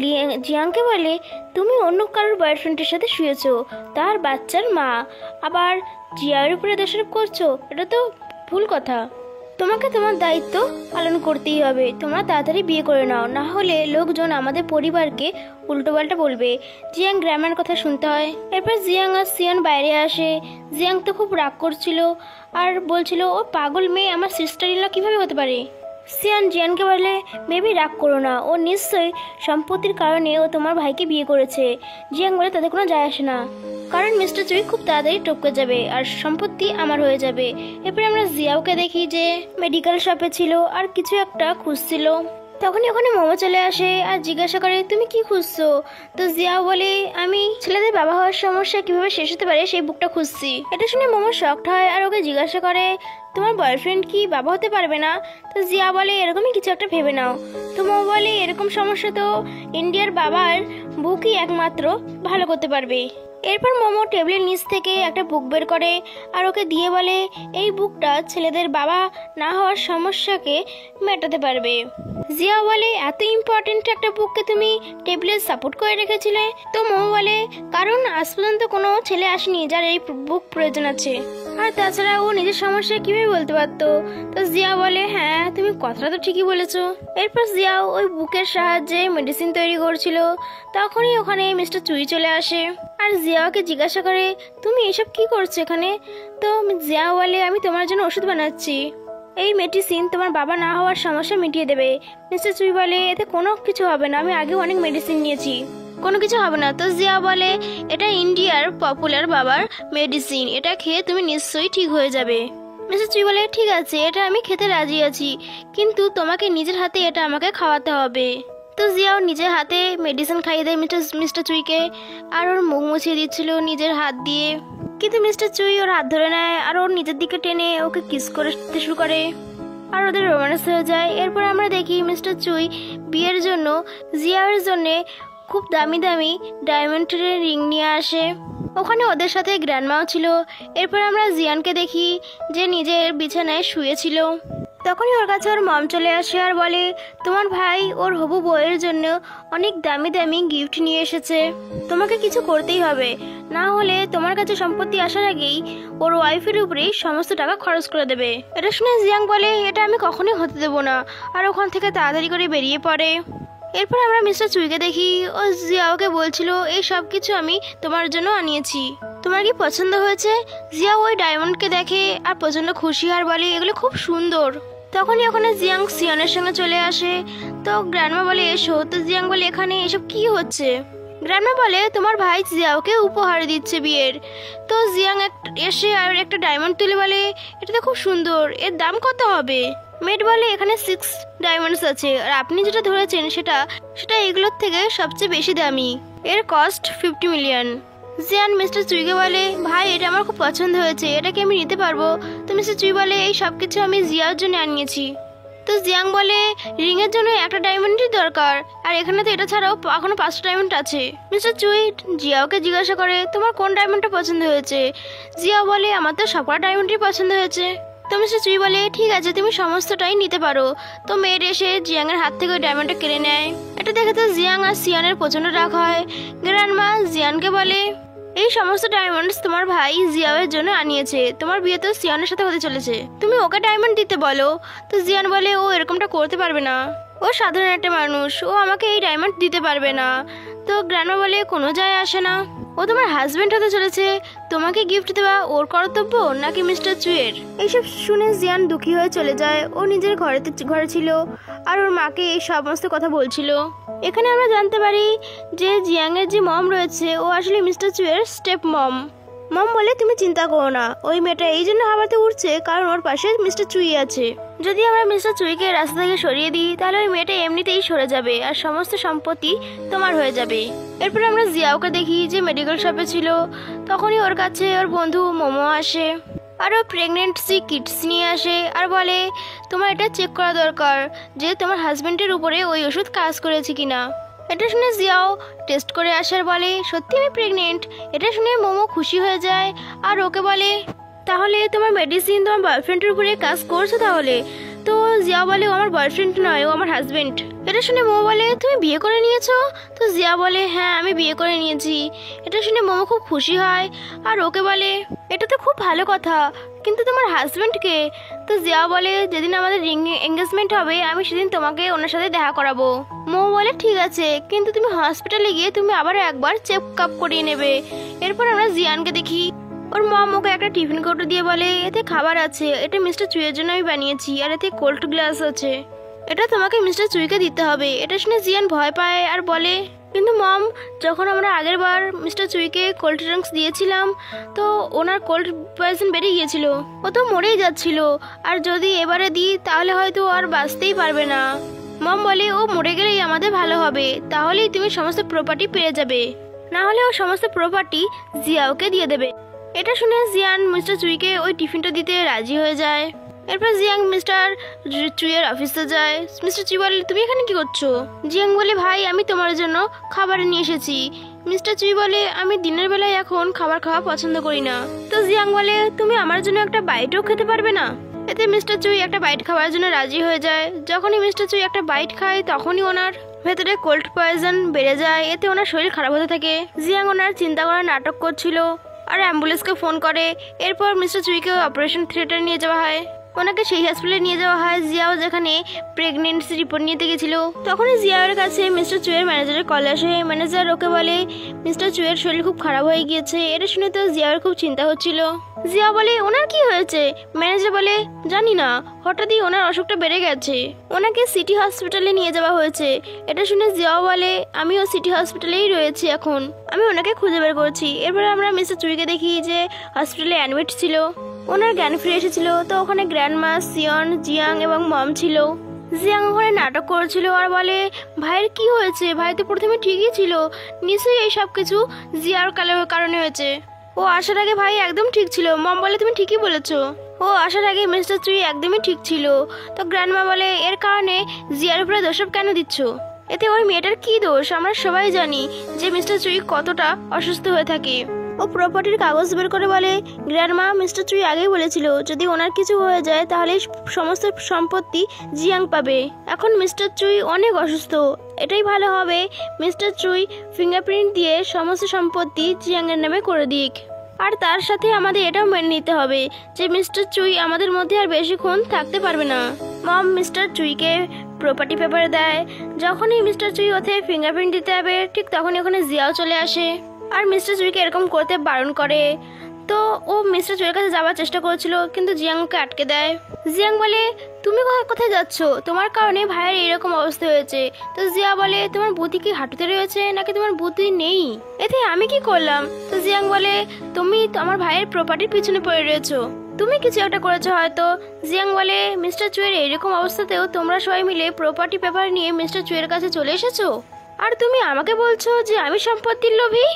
জিয়াংকে বলে, তুমি অন্য কারোর বয়ফ্রেন্ডের সাথে শুয়েছো, তার বাচ্চার মা, আবার জিয়ার উপরে দোষারোপ করছো, এটা তো ভুল কথা। তোমাকে তোমার দায়িত্ব পালন করতেই হবে, তোমরা তাড়াতাড়ি বিয়ে করে নাও, না হলে লোকজন আমাদের পরিবারকে উল্টোপাল্টা বলবে। জিয়াং গ্র্যান্ডমার কথা শুনতে হয়। এরপর জিয়াং আর সিয়ান বাইরে আসে। জিয়াং তো খুব রাগ করছিল আর বলছিল, ও পাগল মেয়ে আমার সিস্টার ইন ল কিভাবে হতে পারে? সিয়ান জিয়ানকে বলে, বেবি রাগ করো না, ও নিশ্চয়ই সম্পত্তির কারণে ও তোমার ভাইকে বিয়ে করেছে। জিয়াং বলে, তাদের কোনো যায় আসে না, কারণ মিস্টার চুই খুব তাড়াতাড়ি টপকে যাবে আর সম্পত্তি আমার হয়ে যাবে। এরপরে আমরা জিয়াওকে দেখি যে মেডিকেল শপে ছিল আর কিছু একটা খুঁজছিল। তখনই ওখানে মোমো চলে আসে আর জিজ্ঞাসা করে, তুমি কি খুঁজছো? তো জিয়াও বলে, আমি ছেলেদের বাবা হওয়ার সমস্যা কিভাবে শেষ হতে পারে সেই বুকটা খুঁজছি। এটা শুনে মোমো শকড হয় আর ওকে জিজ্ঞাসা করে, তোমার বয়ফ্রেন্ড কি বাবা হতে পারবে না? তো জিয়া বলে, এরকমই কিছু একটা ভেবে নাও। তো মোমো বলে, এরকম সমস্যা তো ইন্ডিয়ার বাবার বুকই একমাত্র ভালো করতে পারবে। এরপর মোমো টেবিলের নিচ থেকে একটা বুক বের করে আর ওকে দিয়ে বলে, এই বুকটা ছেলেদের বাবা না হওয়ার সমস্যাকে মেটাতে পারবে। জিয়া বলে, এত ইম্পর্টেন্ট একটা বুককে তুমি টেবিলে সাপোর্ট করে রেখেছিলে? তো মোমো বলে, কারণ আজ পর্যন্ত কোনো ছেলে আসেনি যার এই বুক প্রয়োজন আছে, আর তাছাড়া ও নিজের সমস্যা কিভাবে বলতে পারতো। তো জিয়া বলে, হ্যাঁ তুমি কথাটা তো ঠিকই বলেছো। এরপর জিয়াও ওই বুকের সাহায্যে মেডিসিন তৈরি করছিল। তখনই ওখানে মিস্টার চুই চলে আসে আর জিয়াওকে জিজ্ঞাসা করে, তুমি এসব কি করছো এখানে? তো জিয়া বলে, আমি তোমার জন্য ওষুধ বানাচ্ছি, এই মেডিসিন তোমার বাবা না হওয়ার সমস্যা মিটিয়ে দেবে। মিস্টার চুই বলে, এতে কোনো কিছু হবে না, আমি আগে অনেক মেডিসিন নিয়েছি, কোনো কিছু হবে না। তো জিয়া বলে, এটা ইন্ডিয়ার পপুলার বাবার মেডিসিন, এটা খেয়ে তুমি নিশ্চয়ই ঠিক হয়ে যাবে। মিস্টার চুই বলে, ঠিক আছে, এটা আমি খেতে রাজি আছি, কিন্তু তোমাকে নিজের হাতে এটা আমাকে খাওয়াতে হবে। তো জিয়াও নিজের হাতে মেডিসিন খাইয়ে দেয় মিস্টার চুইকে আর ওর মুখ মুছিয়ে দিচ্ছিল নিজের হাত দিয়ে, কিন্তু মিস্টার চুই ওর হাত ধরে নেয় আর ওর নিজের দিকে টেনে ওকে কিস করতে শুরু করে আর ওদের রোম্যান্স হয়ে যায়। এরপর আমরা দেখি মিস্টার চুই বিয়ের জন্য জিয়ার জন্য খুব দামি দামি ডায়মন্ডের রিং নিয়ে আসে। ওখানে ওদের সাথে গ্র্যান্ডমাও ছিল। এরপর আমরা জিয়ানকে দেখি যে নিজের বিছানায় শুয়েছিল। তখনই ওর কাছে ওর মম চলে আসে আর বলে, তোমার ভাই ওর হবু বউয়ের জন্য অনেক দামি দামি গিফট নিয়ে এসেছে, তোমাকে কিছু করতেই হবে, না হলে তোমার কাছে সম্পত্তি আসার আগেই ওর ওয়াইফের উপরেই সমস্ত টাকা খরচ করে দেবে। এটা শুনে জিয়াং বলে, এটা আমি কখনোই হতে দেবো না, আর ওখান থেকে তাড়াতাড়ি করে বেরিয়ে পড়ে। এরপর আমরা মিস্টার চুইকে দেখি ও জিয়াওকে বলছিল, এই সব কিছু আমি তোমার জন্য আনিয়েছি, তোমার কি পছন্দ হয়েছে? জিয়া ওই ডায়মন্ডকে দেখে আর প্রচন্ড খুশি আর বলে, এগুলো খুব সুন্দর। তখনই ওখানে জিয়াং সিয়ানের সঙ্গে চলে আসে। তো গ্র্যান্ডমা বলে, এসো। তো জিয়াং বলে, এখানে এসব কি হচ্ছে? গ্র্যান্ডমা বলে, তোমার ভাই জিয়াওকে উপহার দিচ্ছে বিয়ের। তো জিয়াং এসে আর একটা ডায়মন্ড তুলে বলে, এটা তো খুব সুন্দর, এর দাম কত হবে? মেড বলে, এখানে 6 ডায়মন্ডস আছে আর আপনি যেটা ধরেছেন সেটা এগুলোর থেকে সবচেয়ে বেশি দামি, এর কস্ট 50 মিলিয়ন। জিয়ান মিস্টার চুইকে বলে, ভাই এটা আমার খুব পছন্দ হয়েছে, এটা কি আমি নিতে পারবো? তো মিস্টার চুই বলে, এই সব কিছু আমি জিয়ার জন্য আনিয়েছি। তো জিয়াং বলে, রিংয়ের জন্য একটা ডায়মন্ডই দরকার, আর এখানে তো এটা ছাড়াও এখনো 5টা ডায়মন্ড আছে। মিস্টার চুই জিয়াওকে জিজ্ঞাসা করে, তোমার কোন ডায়মন্ডটা পছন্দ হয়েছে? জিয়া বলে, আমার তো সবকটা ডায়মন্ডই পছন্দ হয়েছে। তো মিস্টার চুই বলে, ঠিক আছে, তুমি সমস্তটাই নিতে পারো। তো মেয়ের এসে জিয়াংয়ের হাত থেকে ওই ডায়মন্ডটা কেড়ে নেয়। এটা দেখে তো জিয়াং আর সিয়ানের প্রচন্ড রাগ হয়। গ্র্যান্ডমা জিয়ানকে বলে, এই সমস্ত ডায়মন্ডস তোমার ভাই জিয়াওয়ের জন্য আনিয়েছে, তোমার বিয়ে তো সিয়ানের সাথে হতে চলেছে, তুমি ওকে ডায়মন্ড দিতে বলো। তো জিয়ান বলে, ও এরকমটা করতে পারবে না, ও সাধারণ একটা মানুষ, ও আমাকে এই ডায়মন্ড দিতে পারবে না। তো গ্র্যান্ডমা বলে, কোনো যায় আসে না, ও তোমার হাজবেন্ড হতে চলেছে, তোমাকে গিফট দেওয়া ওর কর্তব্য নাকি মিস্টার চুইয়ের? এইসব শুনে জিয়ান দুঃখী হয়ে চলে যায়। ও নিজের ঘরে ছিল আর ওর মাকে এই সমস্ত কথা বলছিল। এখানে আমরা জানতে পারি যে জিয়াংয়ের যে মম রয়েছে ও আসলে মিস্টার চুইয়ের স্টেপ মম। মম বলে, তুমি চিন্তা করো না, ওই মেয়েটা এই জন্য হাওয়াতে উঠছে কারণ ওর পাশে মিস্টার চুই আছে, যদি আমরা মিস্টার চুইকে রাস্তা থেকে সরিয়ে দিই তাহলে ওই মেয়েটা এমনিতেই সরে যাবে আর সমস্ত সম্পত্তি তোমার হয়ে যাবে। এরপর আমরা জিয়াওকে দেখি যে মেডিকেল শপে ছিল। তখনই ওর কাছে ওর বন্ধু মোমো আসে আর ও প্রেগনেন্সি কিটস নিয়ে আসে আর বলে, তোমার এটা চেক করা দরকার যে তোমার হাজবেন্ডের উপরে ওই ওষুধ কাজ করেছে কিনা। এটা শুনে জিয়াও টেস্ট করে আসার বলে, সত্যি আমি প্রেগনেন্ট। এটা শুনে মোমো খুশি হয়ে যায় আর ওকে বলে, তাহলে তোমার মেডিসিন তোমার বয়ফ্রেন্ডের উপরে কাজ করছে তাহলে? তো জিয়া বলে, ও আমার বয়ফ্রেন্ড নয়, ও আমার হাজবেন্ড। এটা শুনে মোমো বলে, তুমি বিয়ে করে নিয়েছো? তো জিয়া বলে, হ্যাঁ আমি বিয়ে করে নিয়েছি। এটা শুনে মোমো খুব খুশি হয় আর ওকে বলে, এটা তো খুব ভালো কথা, কিন্তু তোমার হাজবেন্ডকে? তো জিয়া বলে, যেদিন আমাদের রিং এঙ্গেজমেন্ট হবে আমি সেদিন তোমাকে ওনার সাথে দেখা করাবো। মোমো বলে, ঠিক আছে, কিন্তু তুমি হসপিটালে গিয়ে তুমি আবার একবার চেক আপ করিয়ে নেবে। এরপর আমরা জিয়ানকে দেখি ওর মম ওকে একটা টিফিন কৌটো দিয়ে বলে, এতে খাবার আছে, এটা মিস্টার চুইয়ের জন্য আমি বানিয়েছি আর এতে কোল্ড গ্লাস আছে। এটা তোমাকে মিস্টার চুইকে দিতে হবে। এটা শুনে জিয়ান ভয় পায় আর বলে, কিন্তু মম, যখন আমরা আগের বার মিস্টার চুইকে কোল্ড ড্রিঙ্কস দিয়েছিলাম তো ওনার কোল্ড পয়জন বেড়ে গিয়েছিল, ও তো মরেই যাচ্ছিল, আর যদি এবারে দিই তাহলে হয়তো আর বাঁচতেই পারবে না। মম বলে, ও মরে গেলেই আমাদের ভালো হবে, তাহলেই তুমি সমস্ত প্রপার্টি পেয়ে যাবে, না হলে ও সমস্ত প্রপার্টি জিয়াওকে দিয়ে দেবে। এটা শুনে জিয়ান মিস্টার চুইকে ওই টিফিনটা দিতে রাজি হয়ে যায়। এরপর জিয়াং মিস্টার চুইয়ের অফিসে যায়। মিস্টার চুই বলে, তুমি এখানে কি করছো? জিয়াং বলে, ভাই আমি তোমার জন্য খাবার নিয়ে এসেছি। মিস্টার চুই বলে, আমি দিনের বেলায় এখন খাবার খাওয়া পছন্দ করি না। তো জিয়াং বলে, তুমি আমার জন্য একটা বাইটও খেতে পারবে না? এতে মিস্টার চুই একটা বাইট খাওয়ার জন্য রাজি হয়ে যায়। যখনই মিস্টার চুই একটা বাইট খায় তখনই ওনার ভেতরে কোল্ড পয়জন বেড়ে যায়। এতে ওনার শরীর খারাপ হতে থাকে। জিয়াং ওনার চিন্তা করার নাটক করছিল আর অ্যাম্বুলেন্সকে ফোন করে। এরপর মিস্টার চুইকে অপারেশন থিয়েটারে নিয়ে যাওয়া হয়। ওনাকে সেই হসপিটালে নিয়ে যাওয়া হয় জিয়াও যেখানে প্রেগনেন্সি রিপোর্ট নিতে গেছিল। তখনই জিয়াওয়ের কাছে মিস্টার চুইয়ের ম্যানেজারের কল আসে। ম্যানেজার ওকে বলে, মিস্টার চুইয়ের শরীর খুব খারাপ হয়ে গিয়েছে। এটা শুনে তো জিয়াওয়ের খুব চিন্তা হচ্ছিল। জিয়া বলে, ওনার কি হয়েছে? ম্যানেজার বলে, জানি না, হঠাৎই ওনার অসুখটা বেড়ে গেছে, ওনাকে সিটি হসপিটালে নিয়ে যাওয়া হয়েছে। এটা শুনে জিয়াও বলে, আমিও সিটি হসপিটালেই রয়েছি এখন, আমি ওনাকে খুঁজে বের করছি। এরপরে আমরা মিস্টার চুইকে দেখি যে হসপিটালে অ্যাডমিট ছিল। ওনার জ্ঞান ফিরে এসেছিল। তো ওখানে গ্র্যান্ডমা, সিয়ন, জিয়াং এবং মম ছিল। জিয়াং ওখানে নাটক করছিল আর বলে, ভাইয়ের কি হয়েছে? ভাই তো প্রথমে ঠিকই ছিল, নিশ্চয়ই এই সব কিছু জিয়ার কারণে হয়েছে। ও আসার আগে ভাই একদম ঠিক ছিল। মম বলে, তুমি ঠিকই বলেছো, ও আসার আগে মিস্টার চুই একদমই ঠিক ছিল। তো গ্র্যান্ডমা বলে, এর কারণে জিয়ার উপরে দোষারোপ কেন দিচ্ছ? এতে ওই মেয়েটার কি দোষ? আমরা সবাই জানি যে মিস্টার চুই কতটা অসুস্থ হয়ে থাকে। ও প্রপার্টির কাগজ বের করে বলে, গ্র্যান্ডমা, মিস্টার চুই আগেই বলেছিল যদি ওনার কিছু হয়ে যায় তাহলে সমস্ত সম্পত্তি জিয়াং পাবে। এখন মিস্টার চুই অনেক অসুস্থ, এটাই ভালো হবে মিস্টার চুই ফিঙ্গারপ্রিন্ট দিয়ে সমস্ত সম্পত্তি জিয়াংয়ের নামে করে দিক। আর তার সাথে আমাদের এটাও মেনে নিতে হবে যে মিস্টার চুই আমাদের মধ্যে আর বেশিক্ষণ থাকতে পারবে না। মম মিস্টার চুইকে প্রপার্টি পেপার দেয়। যখনই মিস্টার চুই ওতে ফিঙ্গারপ্রিন্ট দিতে হবে ঠিক তখনই ওখানে জিয়াও চলে আসে আর মিস্টার চুইকে এরকম করতে বারণ করে। তো ও মিস্টার চুইয়ের কাছে যাওয়ার চেষ্টা করেছিল কিন্তু জিয়াং ওকে আটকে দেয়। জিয়াং বলে, তুমি কোথায় যাচ্ছ? তোমার কারণে ভাইয়ের এরকম অবস্থা হয়েছে। তো জিয়া বলে, তোমার বুদ্ধি কি হাঁটুতে রয়েছে নাকি তোমার বুদ্ধি নেই? এতে আমি কি করলাম? তো জিয়াং বলে, তুমি আমার ভাইয়ের প্রপার্টির পিছনে পড়ে রয়েছো, তুমি কিছু একটা করেছো হয়তো। জিয়াং বলে, মিস্টার চুইয়ের এরকম অবস্থাতেও তোমরা সবাই মিলে প্রপার্টি পেপার নিয়ে মিস্টার চুইয়ের কাছে চলে এসেছো, আর তুমি আমাকে বলছো যে আমি সম্পত্তির লোভী?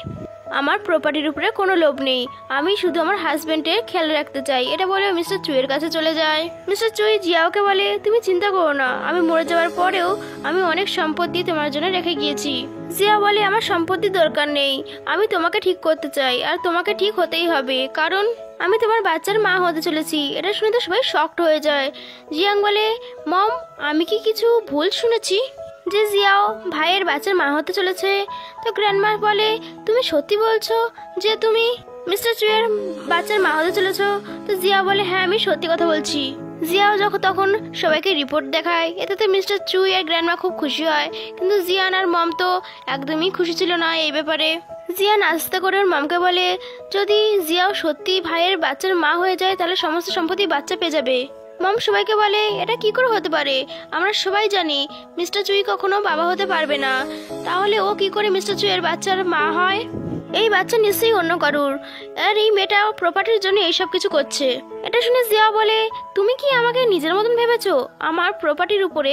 আমার প্রপার্টির উপরে কোনো লোভ নেই, আমি শুধু আমার হাজবেন্ডের খেয়াল রাখতে চাই। এটা বলে মিস্টার চুইয়ের কাছে চলে যায়। মিস্টার চুই জিয়াওকে বলে, তুমি চিন্তা করো না, আমি মরে যাওয়ার পরেও আমি অনেক সম্পত্তি তোমার জন্য রেখে গিয়েছি। জিয়া বলে, আমার সম্পত্তির দরকার নেই, আমি তোমাকে ঠিক করতে চাই আর তোমাকে ঠিক হতেই হবে, কারণ আমি তোমার বাচ্চার মা হতে চলেছি। এটা শুনে তো সবাই শকড হয়ে যায়। জিয়াং বলে, মম, আমি কি কিছু ভুল শুনেছি যে জিয়াও ভাইয়ের বাচ্চার মা হতে চলেছে? তো গ্র্যান্ডমা বলে, তুমি সত্যি বলছো যে তুমি মিস্টার চুইয়ের বাচ্চার মা হতে চলেছো? তো জিয়া বলে, হ্যাঁ আমি সত্যি কথা বলছি। জিয়াও তখন সবাইকে রিপোর্ট দেখায়। এতে মিস্টার চুই আর গ্র্যান্ডমা খুব খুশি হয়, কিন্তু জিয়ান আর মম তো একদমই খুশি ছিল না এই ব্যাপারে। জিয়া নাস্তা করে ওর মমকে বলে, যদি জিয়াও সত্যি ভাইয়ের বাচ্চার মা হয়ে যায় তাহলে সমস্ত সম্পত্তি বাচ্চা পেয়ে যাবে। মম সবাইকে বলে, এটা কি করে হতে পারে? আমরা সবাই জানি মিস্টার চুই কখনো বাবা হতে পারবে না, তাহলে ও কি করে মিস্টার চুইয়ের বাচ্চার মা হয়? এই বাচ্চা নিশ্চয়ই অন্য কারুর, আর এই মেয়েটা প্রপার্টির জন্য এইসব কিছু করছে। এটা শুনে জিয়া বলে, তুমি কি আমাকে নিজের মতন ভেবেছো? আমার প্রপার্টির উপরে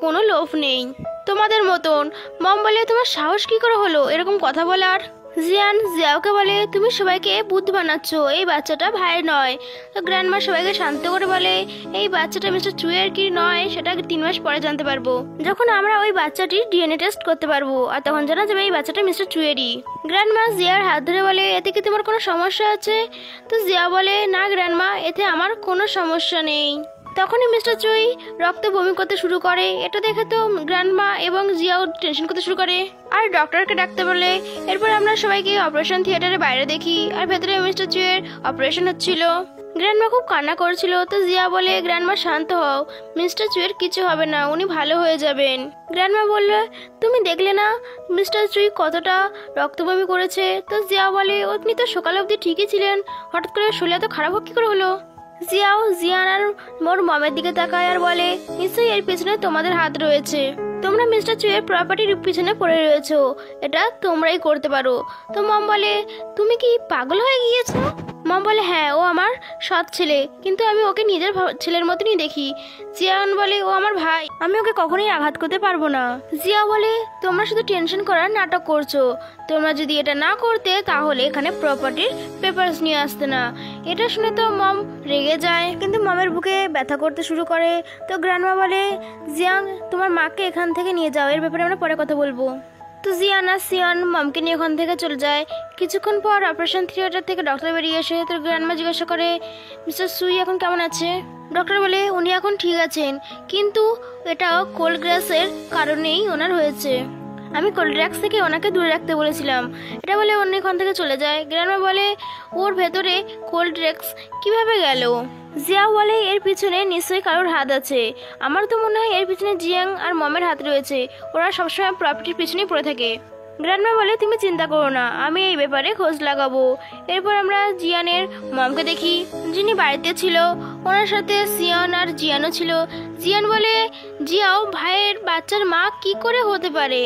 কোনো লোভ নেই তোমাদের মতন। মম বলে, তোমার সাহস কি করে হলো এরকম কথা বলার? জিয়ান জিয়াওকে বলে, তুমি সবাইকে বুদ্ধ বানাচ্ছ, এই বাচ্চাটা ভাইয়ের নয়। তো গ্র্যান্ডমা সবাইকে শান্ত করে বলে, এই বাচ্চাটা মিস্টার চুইয়ের কি নয় সেটা 3 মাস পরে জানতে পারবো, যখন আমরা ওই বাচ্চাটির ডিএনএ টেস্ট করতে পারবো, আর তখন জানা যাবে এই বাচ্চাটা মিস্টার চুইয়েরই। গ্র্যান্ডমা জিয়ার হাত ধরে বলে, এতে কি তোমার কোনো সমস্যা আছে? তো জিয়া বলে, না গ্র্যান্ডমা, এতে আমার কোনো সমস্যা নেই। তখনই মিস্টার চুই রক্ত বমি করতে শুরু করে। এটা দেখে তো গ্র্যান্ডমা এবং জিয়াও টেনশন করতে শুরু করে আর ডক্টরকে ডাকতে বলে। এরপর আমরা সবাইকে অপারেশন থিয়েটারের বাইরে দেখি আর ভেতরে মিস্টার চুইয়ের অপারেশন হচ্ছিল। গ্র্যান্ডমা খুব কান্না করেছিল। তো জিয়া বলে, গ্র্যান্ডমা শান্ত হও, মিস্টার চুইয়ের কিছু হবে না, উনি ভালো হয়ে যাবেন। গ্র্যান্ডমা বললে, তুমি দেখলে না মিস্টার চুই কতটা রক্তবমি করেছে? তো জিয়া বলে, আপনি তো সকাল অবধি ঠিকই ছিলেন, হঠাৎ করে শরীর এত খারাপ কি করে হলো? জিয়ান আর মোর মমের দিকে তাকায় আর বলে, নিশ্চয়ই এর পিছনে তোমাদের হাত রয়েছে। তোমরা মিস্টার চুইয়ের প্রপার্টির পিছনে পড়ে রয়েছো, এটা তোমরাই করতে পারো। তো মম বলে, তুমি কি পাগল হয়ে গিয়েছো? মম বলে, হ্যাঁ, ও আমার সৎ ছেলে, কিন্তু আমি ওকে নিজের ছেলের মতনই দেখি। জিয়ান বলে, ও আমার ভাই, আমি ওকে কখনোই আঘাত করতে পারবো না। জিয়া বলে, তোমরা শুধু টেনশন করার নাটক করছো। তোমরা যদি এটা না করতে তাহলে এখানে প্রপার্টির পেপারস নিয়ে আসতে না। এটা শুনে তো মম রেগে যায়, কিন্তু মমের বুকে ব্যথা করতে শুরু করে। তো গ্র্যান্ডমা বলে, জিয়াং, তোমার মাকে এখান থেকে নিয়ে যাও, এর ব্যাপারে আমরা পরে কথা বলবো। তো জিয়ান আর সিয়ান মমকে নিয়ে ওখান থেকে চলে যায়। কিছুক্ষণ পর অপারেশন থিয়েটার থেকে ডক্টর বেরিয়ে এসে তোর গ্র্যান্ডমা জিজ্ঞাসা করে, মিস্টার সুই এখন কেমন আছে? ডক্টর বলে, উনি এখন ঠিক আছেন, কিন্তু এটা কোল্ড গ্যাসের কারণেই ওনার হয়েছে। আমি কোল্ড ড্রাগস থেকে ওনাকে দূরে রাখতে বলেছিলাম। এটা বলে অন্য ওখান থেকে চলে যায়। গ্র্যান্ডমা বলে, ওর ভেতরে কোল্ড ড্রাগস কিভাবে গেল? জিয়া বলে, এর পিছনে নিশ্চয়ই কারোর হাত আছে। আমার তো মনে হয় এর পিছনে জিয়াং আর মমের হাত রয়েছে। ওরা সবসময় প্রপার্টির পিছনেই পড়ে থাকে। গ্র্যান্ডমা বলে, তুমি চিন্তা করো না, আমি এই ব্যাপারে খোঁজ লাগাবো। এরপর আমরা জিয়ানের মমকে দেখি, যিনি বাড়িতে ছিল। ওনার সাথে সিয়ান আর জিয়ানও ছিল। জিয়ান বলে, জিয়াও ভাইয়ের বাচ্চার মা কি করে হতে পারে?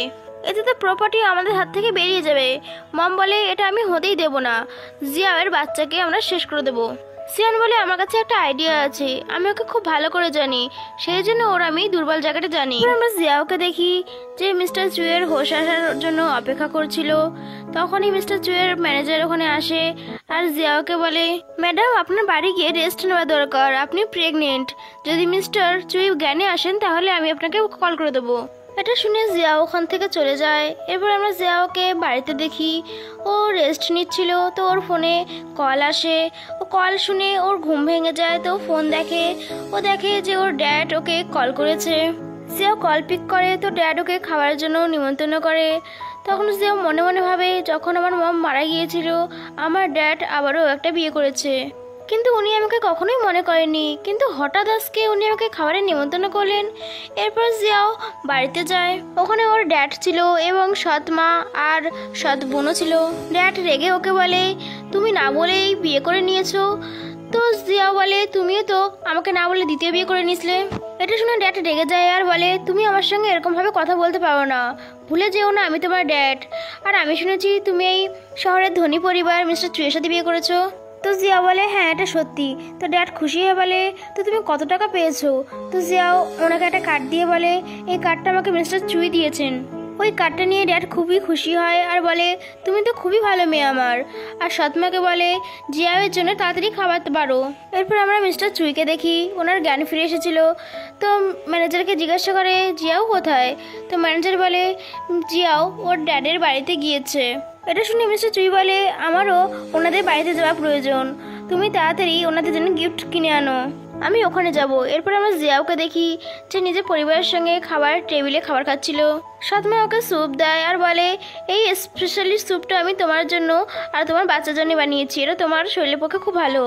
এতে তো প্রপার্টি আমাদের হাত থেকে বেরিয়ে যাবে। মম বলে, এটা আমি হতেই দেব না। জিয়াওয়ের বাচ্চাকে আমরা শেষ করে দেবো। সিয়ান বলে, আমার কাছে একটা আইডিয়া আছে, আমি ওকে খুব ভালো করে জানি, সেই জন্য ওর আমি দুর্বল জায়গাটা জানি। আমরা জিয়াওকে দেখি যে মিস্টার চুয়ের হোশ আসার জন্য অপেক্ষা করছিল। তখনই মিস্টার চুয়ের ম্যানেজার ওখানে আসে আর জিয়াওকে বলে, ম্যাডাম, আপনার বাড়ি গিয়ে রেস্ট নেওয়া দরকার, আপনি প্রেগনেন্ট। যদি মিস্টার চুই জ্ঞানে আসেন তাহলে আমি আপনাকে কল করে দেবো। এটা শুনে জিয়াও ওখান থেকে চলে যায়। এরপর আমরা জিয়াওকে বাড়িতে দেখি, ও রেস্ট নিচ্ছিল। তো ওর ফোনে কল আসে। ও কল শুনে ওর ঘুম ভেঙে যায়। তো ফোন দেখে, ও দেখে যে ওর ড্যাড ওকে কল করেছে। জিয়াও কল পিক করে। তো ড্যাড ওকে খাওয়ার জন্য নিমন্ত্রণ করে। তখন জিয়াও মনে মনে ভাবে, যখন আমার মম মারা গিয়েছিল আমার ড্যাড আবারও একটা বিয়ে করেছে, কিন্তু উনি আমাকে কখনোই মনে করেনি, কিন্তু হঠাৎ আজকে উনি আমাকে খাবারের নিমন্ত্রণ করলেন। এরপর জিয়াও বাড়িতে যায়। ওখানে ওর ড্যাড ছিল এবং সৎ মা আর সৎ বোনও ছিল। ড্যাড রেগে ওকে বলে, তুমি না বলেই বিয়ে করে নিয়েছো। তো জিয়াও বলে, তুমিও তো আমাকে না বলে দ্বিতীয় বিয়ে করে নিয়েছিলে। এটা শুনে ড্যাড রেগে যায় আর বলে, তুমি আমার সঙ্গে এরকম ভাবে কথা বলতে পারো না, ভুলে যেও না আমি তোমার ড্যাড। আর আমি শুনেছি তুমি এই শহরের ধনী পরিবার মিস্টার চুয়ের সাথে বিয়ে করেছো। তো জিয়া বলে, হ্যাঁ, এটা সত্যি। তো ড্যাড খুশি হয়ে বলে, তো তুমি কত টাকা পেয়েছো? তো জিয়াও ওনাকে একটা কার্ড দিয়ে বলে, এই কার্ডটা আমাকে মিস্টার চুই দিয়েছেন। ওই কার্ডটা নিয়ে ড্যাড খুবই খুশি হয় আর বলে, তুমি তো খুবই ভালো মেয়ে আমার। আর সৎমাকে বলে, জিয়াওয়ের জন্য তাড়াতাড়ি খাওয়াতে পারো। এরপর আমরা মিস্টার চুইকে দেখি, ওনার জ্ঞান ফিরে এসেছিল। তো ম্যানেজারকে জিজ্ঞাসা করে, জিয়াও কোথায়? তো ম্যানেজার বলে, জিয়াও ওর ড্যাডের বাড়িতে গিয়েছে। এটা শুনে মিস্টার চুই বলে, আমারও ওনাদের বাড়িতে যাওয়া প্রয়োজন, তুমি তাড়াতাড়ি ওনাদের জন্য গিফট কিনে আনো, আমি ওখানে যাব। এরপর আমরা জিয়াওকে দেখি যে নিজের পরিবারের সঙ্গে খাবার টেবিলে খাবার খাচ্ছিল। সৎমা ওকে স্যুপ দেয় আর বলে, এই স্পেশালি স্যুপটা আমি তোমার জন্য আর তোমার বাচ্চার জন্য বানিয়েছি, এটা তোমার শরীরের পক্ষে খুব ভালো।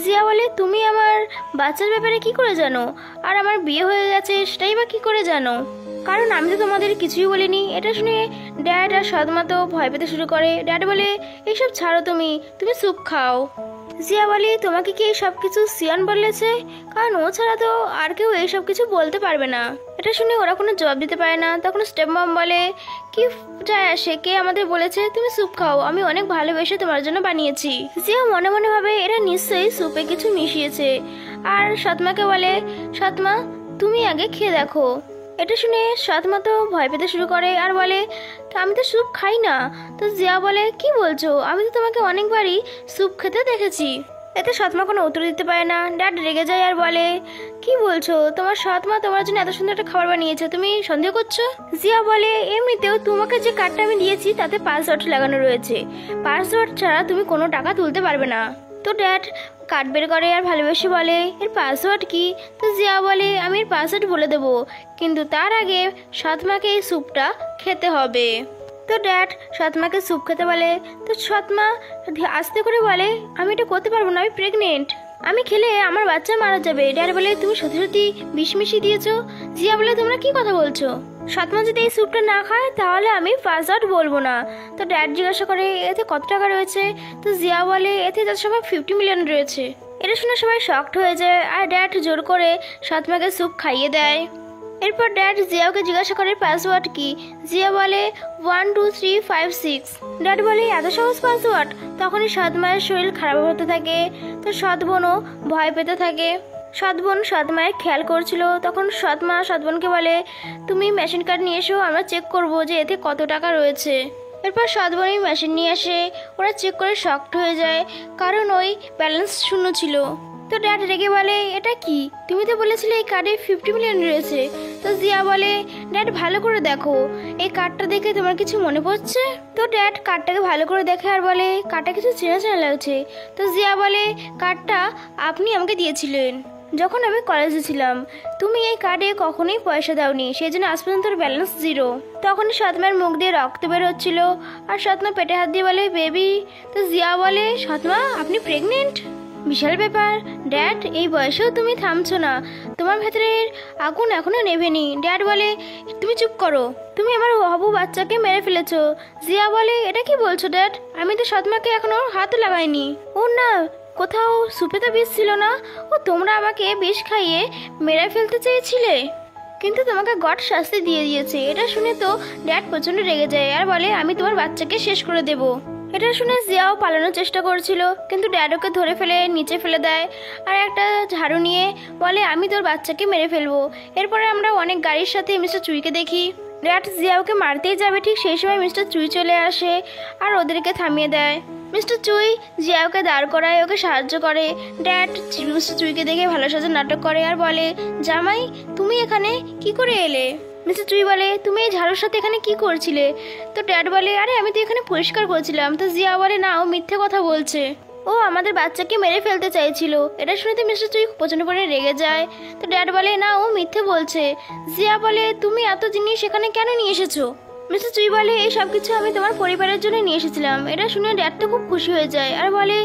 জিয়া বলে, তুমি আমার বাচ্চার ব্যাপারে কি করে জানো? আর আমার বিয়ে হয়ে গেছে সেটাই বা কি করে জানো? কারণ আমি তো তোমাদের কিছুই বলিনি। এটা শুনে ড্যাড আর সৎমা তো ভয় পেতে শুরু করে। ড্যাড বলে, এইসব ছাড়ো, তুমি স্যুপ খাও। জিয়া বলে, তোমাকে কি এই সব কিছু সিয়ান বলেছে? কারণ ও ছাড়া তো আর কেউ এইসব কিছু বলতে পারবে না। এটা শুনে ওরা কোনো জবাব দিতে পারে না। তখন স্টেপ মম বলে, কি যায় আসে কে আমাদের বলেছে তুমি স্যুপ খাও, আমি অনেক ভালোবেসে তোমার জন্য বানিয়েছি। জিয়া মনে মনে ভাবে এরা নিশ্চয়ই স্যুপে কিছু মিশিয়েছে। আর সৎমাকে বলে, সৎমা তুমি আগে খেয়ে দেখো। এটা শুনে সৎমা তো ভয় পেতে শুরু করে আর বলে, আমি তো স্যুপ খাই না। তো জিয়া বলে, কি বলছো? আমি তো তোমাকে অনেকবারই স্যুপ খেতে দেখেছি। এতে সৎমা কোনো উত্তর দিতে পারে না। ড্যাড রেগে যায় আর বলে, কি বলছো? তোমার সৎমা তোমার জন্য এত সুন্দর একটা খাবার বানিয়েছে, তুমি সন্দেহ করছো? জিয়া বলে, এমনিতেও তোমাকে যে কার্ডটা আমি দিয়েছি তাতে পাসওয়ার্ড লাগানো রয়েছে, পাসওয়ার্ড ছাড়া তুমি কোনো টাকা তুলতে পারবে না। তো ড্যাড কার্ড বের করে আর ভালোবেসে বলে, এর পাসওয়ার্ড কি? তো জিয়া বলে, আমি এর পাসওয়ার্ড বলে দেবো, কিন্তু তার আগে সৎমাকে এই স্যুপটা খেতে হবে। তো ড্যাড সৎমাকে স্যুপ খেতে বলে। তো সৎমা আস্তে করে বলে, আমি এটা করতে পারবো না, আমি প্রেগনেন্ট, আমি খেলে আমার বাচ্চা মারা যাবে। ড্যাড বলে, তুমি সত্যি সত্যি বিষ মিশিয়ে দিয়েছো? জিয়া বলে, তোমরা কি কথা বলছো? সৎমা যদি এই স্যুপটা না খায় তাহলে আমি পাসওয়ার্ড বলবো না। তো ড্যাড জিজ্ঞাসা করে, এতে কত টাকা রয়েছে? তো জিয়া বলে, এতে তার সঙ্গে 50 মিলিয়ন রয়েছে। এটা শুনে সবাই শকড হয়ে যায় আর ড্যাড জোর করে সৎমাকে স্যুপ খাইয়ে দেয়। এরপর ড্যাড জিয়াওকে জিজ্ঞাসা করে পাসওয়ার্ড কি। জিয়া বলে 12356। ড্যাড বলে এত সহজ পাসওয়ার্ড। তখনই সৎমায়ের শরীর খারাপ হতে থাকে, তো সৎ বোনও ভয় পেতে থাকে। সৎ বোন সৎ মায়ের খেয়াল করছিল, তখন সৎ মা সৎ বোনকে বলে তুমি মেশিন কার্ড নিয়ে এসো, আমরা চেক করবো যে এতে কত টাকা রয়েছে। এরপর সৎ বোনই মেশিন নিয়ে আসে। ওরা চেক করে শকড হয়ে যায়, কারণ ওই ব্যালেন্স শূন্য ছিল। তো ড্যাড রেগে বলে এটা কি, তুমি তো বলেছিলে এই কার্ডে 50 মিলিয়ন রয়েছে। তো জিয়া বলে ড্যাড ভালো করে দেখো, এই কার্ডটা দেখে তোমার কিছু মনে পড়ছে? তো ড্যাড কার্ডটাকে ভালো করে দেখে আর বলে কার্ডটা কিছু চেনা চেনা লাগছে। তো জিয়া বলে কার্ডটা আপনি আমাকে দিয়েছিলেন যখন আমি কলেজে ছিলাম। তুমি এই কার্ডে কখনোই পয়সা দাওনি, সেই জন্য আজ পর্যন্ত ব্যালেন্স 0। তখন সৎমার মুখ দিয়ে রক্ত বের হচ্ছিল আর সৎমা পেটে হাত দিয়ে বলে বেবি। তো জিয়া বলে সৎমা আপনি প্রেগনেন্ট? বিশাল ব্যাপার ড্যাড, এই বয়সেও তুমি থামছো না, তোমার ভেতরের আগুন এখনো নেভেনি। ড্যাড বলে তুমি চুপ করো, তুমি আমার হবু বাচ্চাকে মেরে ফেলেছো। জিয়া বলে এটা কি বলছো ড্যাড, আমি তো সৎমাকে এখনো হাতও লাগাইনি। ও না, কোথাও সুপে তো বিষ ছিল না, ও তোমরা আমাকে বিষ খাইয়ে মেরে ফেলতে চেয়েছিলে, কিন্তু তোমাকে গড শাস্তি দিয়ে দিয়েছে। এটা শুনে তো ড্যাড প্রচন্ড রেগে যায় আর বলে আমি তোমার বাচ্চাকে শেষ করে দেব। এটা শুনে জিয়াও পালানোর চেষ্টা করছিল, কিন্তু ড্যাড ওকে ধরে ফেলে নিচে ফেলে দেয় আর একটা ঝাড়ু নিয়ে বলে আমি তোর বাচ্চাকে মেরে ফেলবো। এরপরে আমরা অনেক গাড়ির সাথে মিস্টার চুইকে দেখি। ড্যাড জিয়াওকে মারতেই যাবে, ঠিক সেই সময় মিস্টার চুই চলে আসে আর ওদেরকে থামিয়ে দেয়। মিস্টার চুই জিয়াওকে দাঁড় করায়, ওকে সাহায্য করে। ড্যাড মিস্টার চুইকে দেখে ভালো সাজে নাটক করে আর বলে জামাই তুমি এখানে কি করে এলে? মিস্টার চুই বলে তুমি এই ঝাড়ুর সাথে এখানে কি করছিলে? তো ড্যাড বলে আরে আমি তো এখানে পরিষ্কার করছিলাম। তো জিয়া বলে না, ও মিথ্যে কথা বলছে, ও আমাদের বাচ্চাকে মেরে ফেলতে চাইছিল। এটা শুনে তো মিস্টার চুই প্রচন্ড পরিমাণে রেগে যায়। তো ড্যাড বলে না, ও মিথ্যে বলছে। জিয়া বলে তুমি এত জিনিস এখানে কেন নিয়ে এসেছো? মিস্টার চুই বলে এই সব কিছু আমি তোমার পরিবারের জন্য নিয়ে এসেছিলাম। এটা শুনে ড্যাড তো খুব খুশি হয়ে যায় আর বলে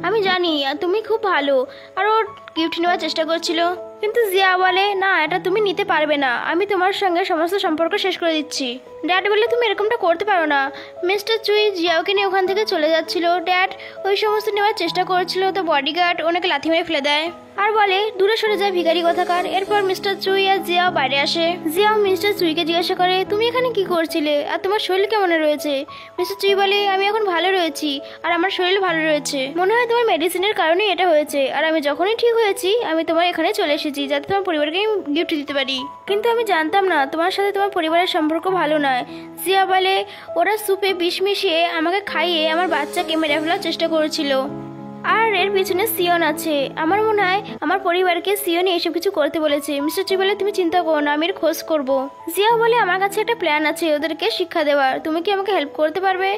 আমি জানি তুমি খুব ভালো। আর ওর গিফট নেওয়ার চেষ্টা করছিল, কিন্তু জিয়া বলে না, এটা তুমি নিতে পারবে না, আমি তোমার সঙ্গে সমস্ত সম্পর্ক শেষ করে দিচ্ছি। ড্যাড বলে তুমি এরকমটা করতে পারো না। মিস্টার চুই জিয়াওকে নিয়ে ওখান থেকে চলে যাচ্ছিল। ড্যাড ওই সমস্ত নেওয়ার চেষ্টা করছিল, তো বডিগার্ড ওনাকে লাথি মেরে ফেলে দেয় আর বলে দূরে সরে যায় ভিখারি কথাকার। এরপর মিস্টার চুই আর জিয়াও বাইরে আসে। জিয়াও মিস্টার চুইকে জিজ্ঞাসা করে তুমি এখানে কি করছিলে আর তোমার শরীর কেমন রয়েছে? মিস্টার চুই বলে আমি এখন ভালো রয়েছি আর আমার শরীর ভালো রয়েছে, মনে হয় তোমার মেডিসিনের কারণেই এটা হয়েছে। আর আমি যখনই ঠিক হয়েছি আমি তোমার এখানে চলে এসেছি যাতে তোমার পরিবারকে গিফট দিতে পারি, কিন্তু আমি জানতাম না তোমার সাথে তোমার পরিবারের সম্পর্ক ভালো নয়। জিয়া বলে ওরা সুপে বিষ মিশিয়ে আমাকে খাইয়ে আমার বাচ্চাকে মেরে ফেলার চেষ্টা করেছিল আর এর পিছনে সিয়ন আছে। আমার মনে হয় আমার পরিবারকে সিয়নই এসব কিছু করতে বলেছে। মিস্টার চুই বলে তুমি চিন্তা করো না, আমি এর খোঁজ করবো। জিয়া বলে আমার কাছে একটা প্ল্যান আছে ওদেরকে শিক্ষা দেওয়ার, তুমি কি আমাকে হেল্প করতে পারবে?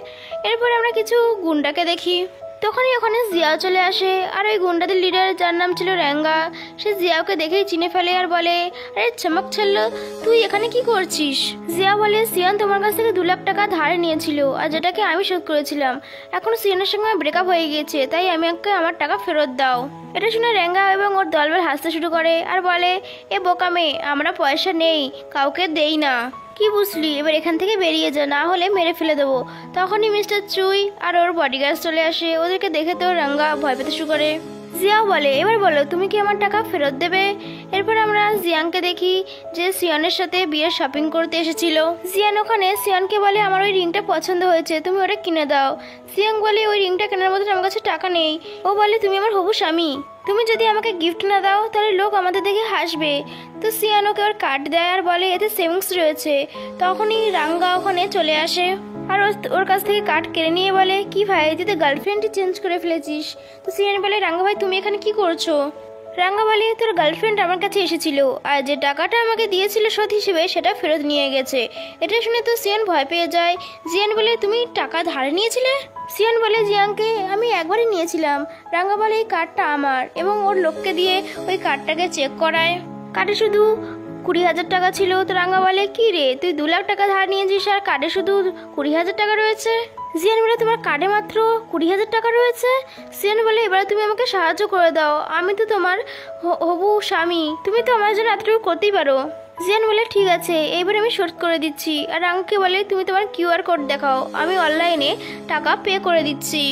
এরপরে আমরা কিছু গুন্ডাকে দেখি। তখনই ওখানে জিয়াও চলে আসে আর ওই গুন্ডাদের লিডার যার নাম ছিল র্যাঙ্গা, সে জিয়াওকে দেখেই চিনে ফেলে আর বলে আরে চমক ছাড়লো, তুই এখানে কি করছিস? জিয়া বলে সিয়ন তোমার কাছ থেকে 2 লাখ টাকা ধারে নিয়েছিল আর যেটাকে আমি শোধ করেছিলাম। এখন সিয়নের সঙ্গে ব্রেকআপ হয়ে গিয়েছে, তাই আমি ওকে আমার টাকা ফেরত দাও। এটা শুনে র্যাঙ্গা এবং ওর দলবল হাসতে শুরু করে আর বলে এ বোকামে, আমরা পয়সা নেই, কাউকে দেই না, কি বুঝলি? এবার এখান থেকে বেরিয়ে যা, না হলে মেরে ফেলে দেবো। তখনই মিস্টার চুই আর ওর বডিগার্ড চলে আসে। ওদেরকে দেখে তো রাঙ্গা ভয় পেতে শুরু করে। জিয়াও বলে এবার বলো তুমি কি আমার টাকা ফেরত দেবে? এরপর আমরা জিয়াংকে দেখি যে সিয়নের সাথে বিয়ের শপিং করতে এসেছিল। জিয়ান ওখানে সিয়নকে বলে আমার ওই রিংটা পছন্দ হয়েছে, তুমি ওটা কিনে দাও। সিয়াং বলে ওই রিংটা কেনার মতো আমার কাছে টাকা নেই। ও বলে তুমি আমার হবু স্বামী, তুমি যদি আমাকে গিফট না দাও তাহলে লোক আমাদের দেখে হাসবে। তো সিয়ান ওকে ওর কার্ড দেয় আর বলে এতে সেভিংস রয়েছে। তখনই রাঙ্গা ওখানে চলে আসে আর ওর কাছ থেকে কার্ড কেড়ে নিয়ে বলে কি ভাই, তুই তো গার্লফ্রেন্ডই চেঞ্জ করে ফেলেছিস। তো সিয়ান বলে রাঙ্গা ভাই তুমি এখানে কি করছো? রাঙ্গা বলে তোর গার্লফ্রেন্ড আমার কাছে এসেছিল আর যে টাকাটা আমাকে দিয়েছিল শোধ হিসেবে সেটা ফেরত নিয়ে গেছে। এটা শুনে তো সিয়ান ভয় পেয়ে যায়। জিয়ান বলে তুমি টাকা ধারে নিয়েছিলে? সিয়ান বলে জিয়াংকে আমি একবারই নিয়েছিলাম। রাঙ্গা বলে এই কার্ডটা আমার, এবং ওর লোককে দিয়ে ওই কার্ডটাকে চেক করায়। কার্ডে শুধু 20,000 টাকা ছিল। তো রাঙ্গা বলে কি রে, তুই 2 লাখ টাকা ধার নিয়েছিস আর কার্ডে শুধু 20,000 টাকা রয়েছে? জিয়ান বলে তোমার কার্ডে মাত্র 20,000 টাকা রয়েছে? সিয়ান বলে এবারে তুমি আমাকে সাহায্য করে দাও, আমি তো তোমার হবু স্বামী, তুমি তো আমার জন্য এতটুকু করতেই পারো। জিয়ান বলে ঠিক আছে, এইবার আমি শোধ করে দিচ্ছি। আর রাঙ্গাকে বলে তুমি তোমার QR কোড দেখাও, আমি অনলাইনে টাকা পে করে দিচ্ছি।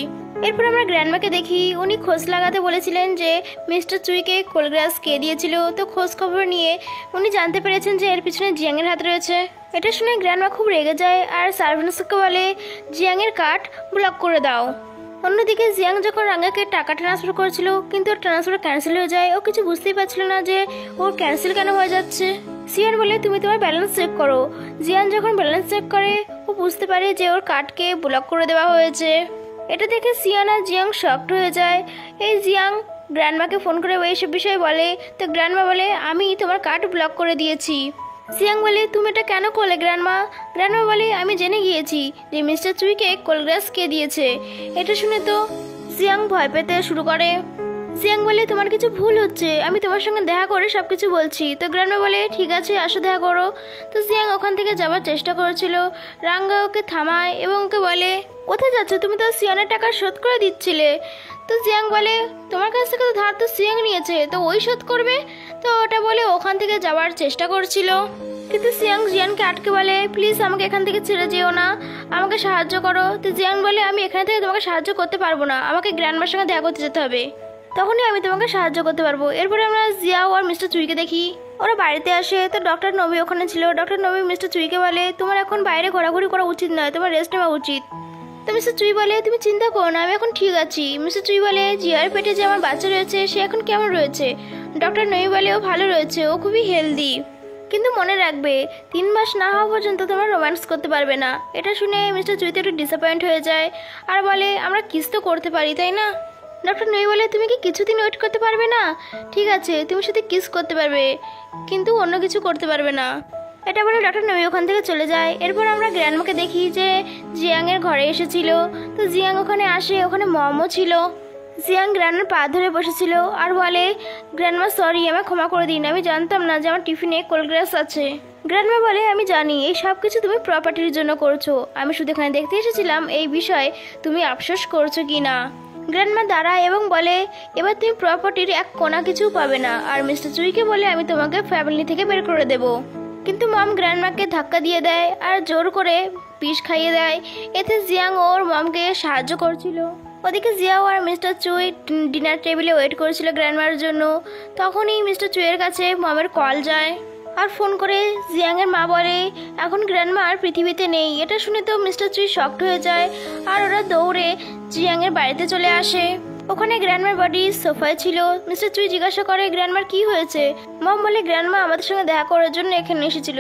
এরপর আমরা গ্র্যান্ডমাকে দেখি, উনি খোঁজ লাগাতে বলেছিলেন যে মিস্টার চুইকে কোলগ্রাস কে দিয়েছিল। তো খোঁজ খবর নিয়ে উনি জানতে পেরেছেন যে এর পিছনে জিয়াংয়ের হাত রয়েছে। এটা শুনে গ্র্যান্ডমা খুব রেগে যায় আর সার্ভেন্টসকে বলে জিয়াংয়ের কার্ড ব্লক করে দাও। অন্যদিকে জিয়াং যখন রাঙ্গাকে টাকা ট্রান্সফার করেছিল কিন্তু ওর ট্রান্সফার ক্যান্সেল হয়ে যায়, ও কিছু বুঝতেই পারছিল না যে ওর ক্যান্সেল কেন হয়ে যাচ্ছে। সিয়ান বলে তুমি তোমার ব্যালেন্স চেক করো। জিয়ান যখন ব্যালেন্স চেক করে ও বুঝতে পারে যে ওর কার্ডকে ব্লক করে দেওয়া হয়েছে। এটা দেখে সিয়ান আর জিয়াং শকড হয়ে যায়। এই জিয়াং গ্র্যান্ডমাকে ফোন করে এইসব বিষয়ে বলে, তো গ্র্যান্ডমা বলে আমি তোমার কার্ড ব্লক করে দিয়েছি। জিয়াং বলে তুমি এটা কেন করলে গ্র্যান্ডমা? গ্র্যান্ডমা বলে আমি জেনে গিয়েছি যে মিস্টার চুইকে কোলগ্রাস কে দিয়েছে। এটা শুনে তো জিয়াং ভয় পেতে শুরু করে। জিয়াং বলে তোমার কিছু ভুল হচ্ছে, আমি তোমার সঙ্গে দেখা করে সবকিছু বলছি। তো গ্র্যান্ডমা বলে ঠিক আছে আসো দেখা করো। তো জিয়াং ওখান থেকে যাওয়ার চেষ্টা করেছিল, রাঙ্গা ওকে থামায় এবং ওকে বলে কোথায় যাচ্ছ, তুমি তো সিয়ানের টাকা শোধ করে দিচ্ছিলে। তো জিয়াং বলে তোমার কাছ থেকে তো ধার তো সিয়াং নিয়েছে, তো ওই শোধ করবে। তো ওটা বলে ওখান থেকে যাওয়ার চেষ্টা করছিল, কিন্তু সিয়াং জিয়ানকে আটকে বলে প্লিজ আমাকে এখান থেকে ছেড়ে যেও না, আমাকে সাহায্য করো। তো জিয়াং বলে আমি এখান থেকে তোমাকে সাহায্য করতে পারবো না, আমাকে গ্র্যান্ডমার সঙ্গে দেখা করতে যেতে হবে, তখনই আমি তোমাকে সাহায্য করতে পারবো। এরপরে আমরা জিয়াও আর মিস্টার চুইকে দেখি, ওরা বাড়িতে আসে। তো ডক্টর নবী ওখানে ছিল। ডক্টর নবী মিস্টার চুইকে বলে তোমার এখন বাইরে ঘোরাঘুরি করা উচিত নয়, তোমার রেস্ট নেওয়া উচিত। তো মিস্টার চুই বলে তুমি চিন্তা করো না, আমি এখন ঠিক আছি। মিস্টার চুই বলে জিয়ার পেটে যে আমার বাচ্চা রয়েছে সে এখন কেমন রয়েছে? ডক্টর নবী বলে ও ভালো রয়েছে, ও খুবই হেলদি, কিন্তু মনে রাখবে 3 মাস না হওয়া পর্যন্ত তোমরা রোম্যান্স করতে পারবে না। এটা শুনে মিস্টার চুই তো একটু ডিসঅ্যাপয়েন্ট হয়ে যায় আর বলে আমরা কিস তো করতে পারি তাই না? ডক্টর নবী বলে তুমি কি কিছুদিন ওয়েট করতে পারবে না? ঠিক আছে তুমি সাথে কিস করতে পারবে কিন্তু অন্য কিছু করতে পারবে না। এটা বলে ডক্টর নবী ওখান থেকে চলে যায়। এরপর আমরা গ্র্যান্ডমাকে দেখি যে জিয়াংয়ের ঘরে এসেছিল। তো জিয়াং ওখানে আসে, ওখানে মমও ছিল। জিয়াং গ্র্যান্ডমার পা ধরে বসেছিল আর বলে গ্র্যান্ডমা সরি, আমায় ক্ষমা করে দিন, আমি জানতাম না যে আমার টিফিনে কোলগ্রাস আছে। গ্র্যান্ডমা বলে আমি জানি এই সব কিছু তুমি প্রপার্টির জন্য করছো, আমি শুধু এখানে দেখতে এসেছিলাম এই বিষয়ে তুমি আফসোস করছো কি না। গ্র্যান্ডমা দাঁড়ায় এবং বলে এবার তুমি প্রপার্টির এক কোনা কিছু পাবে না, আর মিস্টার চুইকে বলে আমি তোমাকে ফ্যামিলি থেকে বের করে দেবো। কিন্তু মম গ্র্যান্ডমাকে ধাক্কা দিয়ে দেয় আর জোর করে বিষ খাইয়ে দেয়। এতে জিয়াং ওর মমকে সাহায্য করছিল। ওদিকে জিয়াও আর মিস্টার চুই ডিনার টেবিলে ওয়েট করেছিল গ্র্যান্ডমার জন্য। তখনই মিস্টার চুইয়ের কাছে মমের কল যায় আর ফোন করে জিয়াংয়ের মা বলে এখন গ্র্যান্ডমা আর পৃথিবীতে নেই। এটা শুনে তো মিস্টার চুই শকড হয়ে যায় আর ওরা দৌড়ে জিয়াংয়ের বাড়িতে চলে আসে। ওখানে গ্র্যান্ডমার বডি সোফায় ছিল। মিস্টার চুই জিজ্ঞাসা করে গ্র্যান্ডমার কি হয়েছে? মম বলে গ্র্যান্ডমা আমাদের সঙ্গে দেখা করার জন্য এখানে এসেছিল।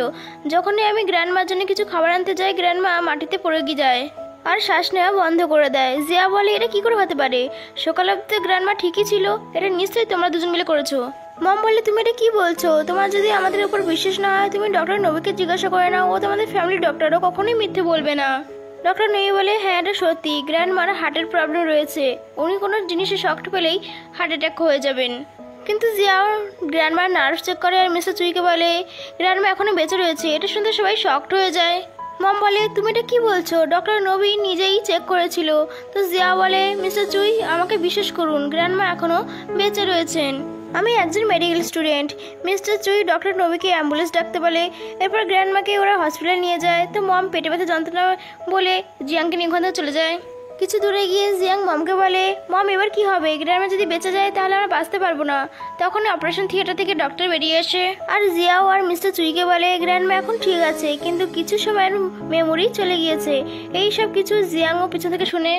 যখনই আমি গ্র্যান্ডমার জন্য কিছু খাবার আনতে যাই গ্র্যান্ডমা মাটিতে পড়ে গিয়ে যায় আর শ্বাস নেওয়া বন্ধ করে দেয়। জিয়া বলে এটা কি করে হতে পারে, সকাল অব্দি গ্র্যান্ডমা ঠিকই ছিল, এটা নিশ্চয়ই তোমরা দুজন মিলে করেছো। মম বলে তুমি এটা কি বলছো, তোমার যদি আমাদের উপর বিশ্বাস না হয় তুমি ডক্টর নবীকে জিজ্ঞাসা করে নাও, ও তোমাদের ফ্যামিলি ডক্টর, ও কখনোই মিথ্যে বলবে না। ডক্টর নবী বলে হ্যাঁ এটা সত্যি, গ্র্যান্ডমার হার্টের প্রবলেম রয়েছে, উনি কোনো জিনিসে শক্ট পেলেই হার্ট অ্যাটাক হয়ে যাবেন। কিন্তু জিয়াও গ্র্যান্ডমার নার্ভ চেক করে আর মিস্টার চুইকে বলে গ্র্যান্ডমা এখনো বেঁচে রয়েছে। এটা শুনতে সবাই শকড হয়ে যায়। মম বলে তুমি এটা কি বলছো, ডক্টর নবী নিজেই চেক করেছিল। তো জিয়া বলে মিস্টার চুই আমাকে বিশ্বাস করুন, গ্র্যান্ডমা এখনো বেঁচে রয়েছেন, আমি একজন মেডিকেল স্টুডেন্ট। মিস্টার চুই ডক্টর নবীকে অ্যাম্বুলেন্স ডাকতে বলে। এরপর গ্র্যান্ডমাকে ওরা হসপিটালে নিয়ে যায়। তো মম পেটে ব্যথা যন্ত্রণা বলে জিয়াংকে নিয়ে ওখান থেকে চলে যায়। কিছু দূরে গিয়ে জিয়াং মমকে বলে মম এবার কি হবে, গ্র্যান্ডমা যদি বেঁচে যায় তাহলে আমরা বাঁচতে পারবো না। তখন অপারেশন থিয়েটার থেকে ডক্টর বেরিয়ে আসে আর জিয়াও আর মিস্টার চুইকে বলে গ্র্যান্ডমা এখন ঠিক আছে কিন্তু কিছু সময়ের মেমোরি চলে গিয়েছে। এই সব কিছু জিয়াংও পিছন থেকে শুনে।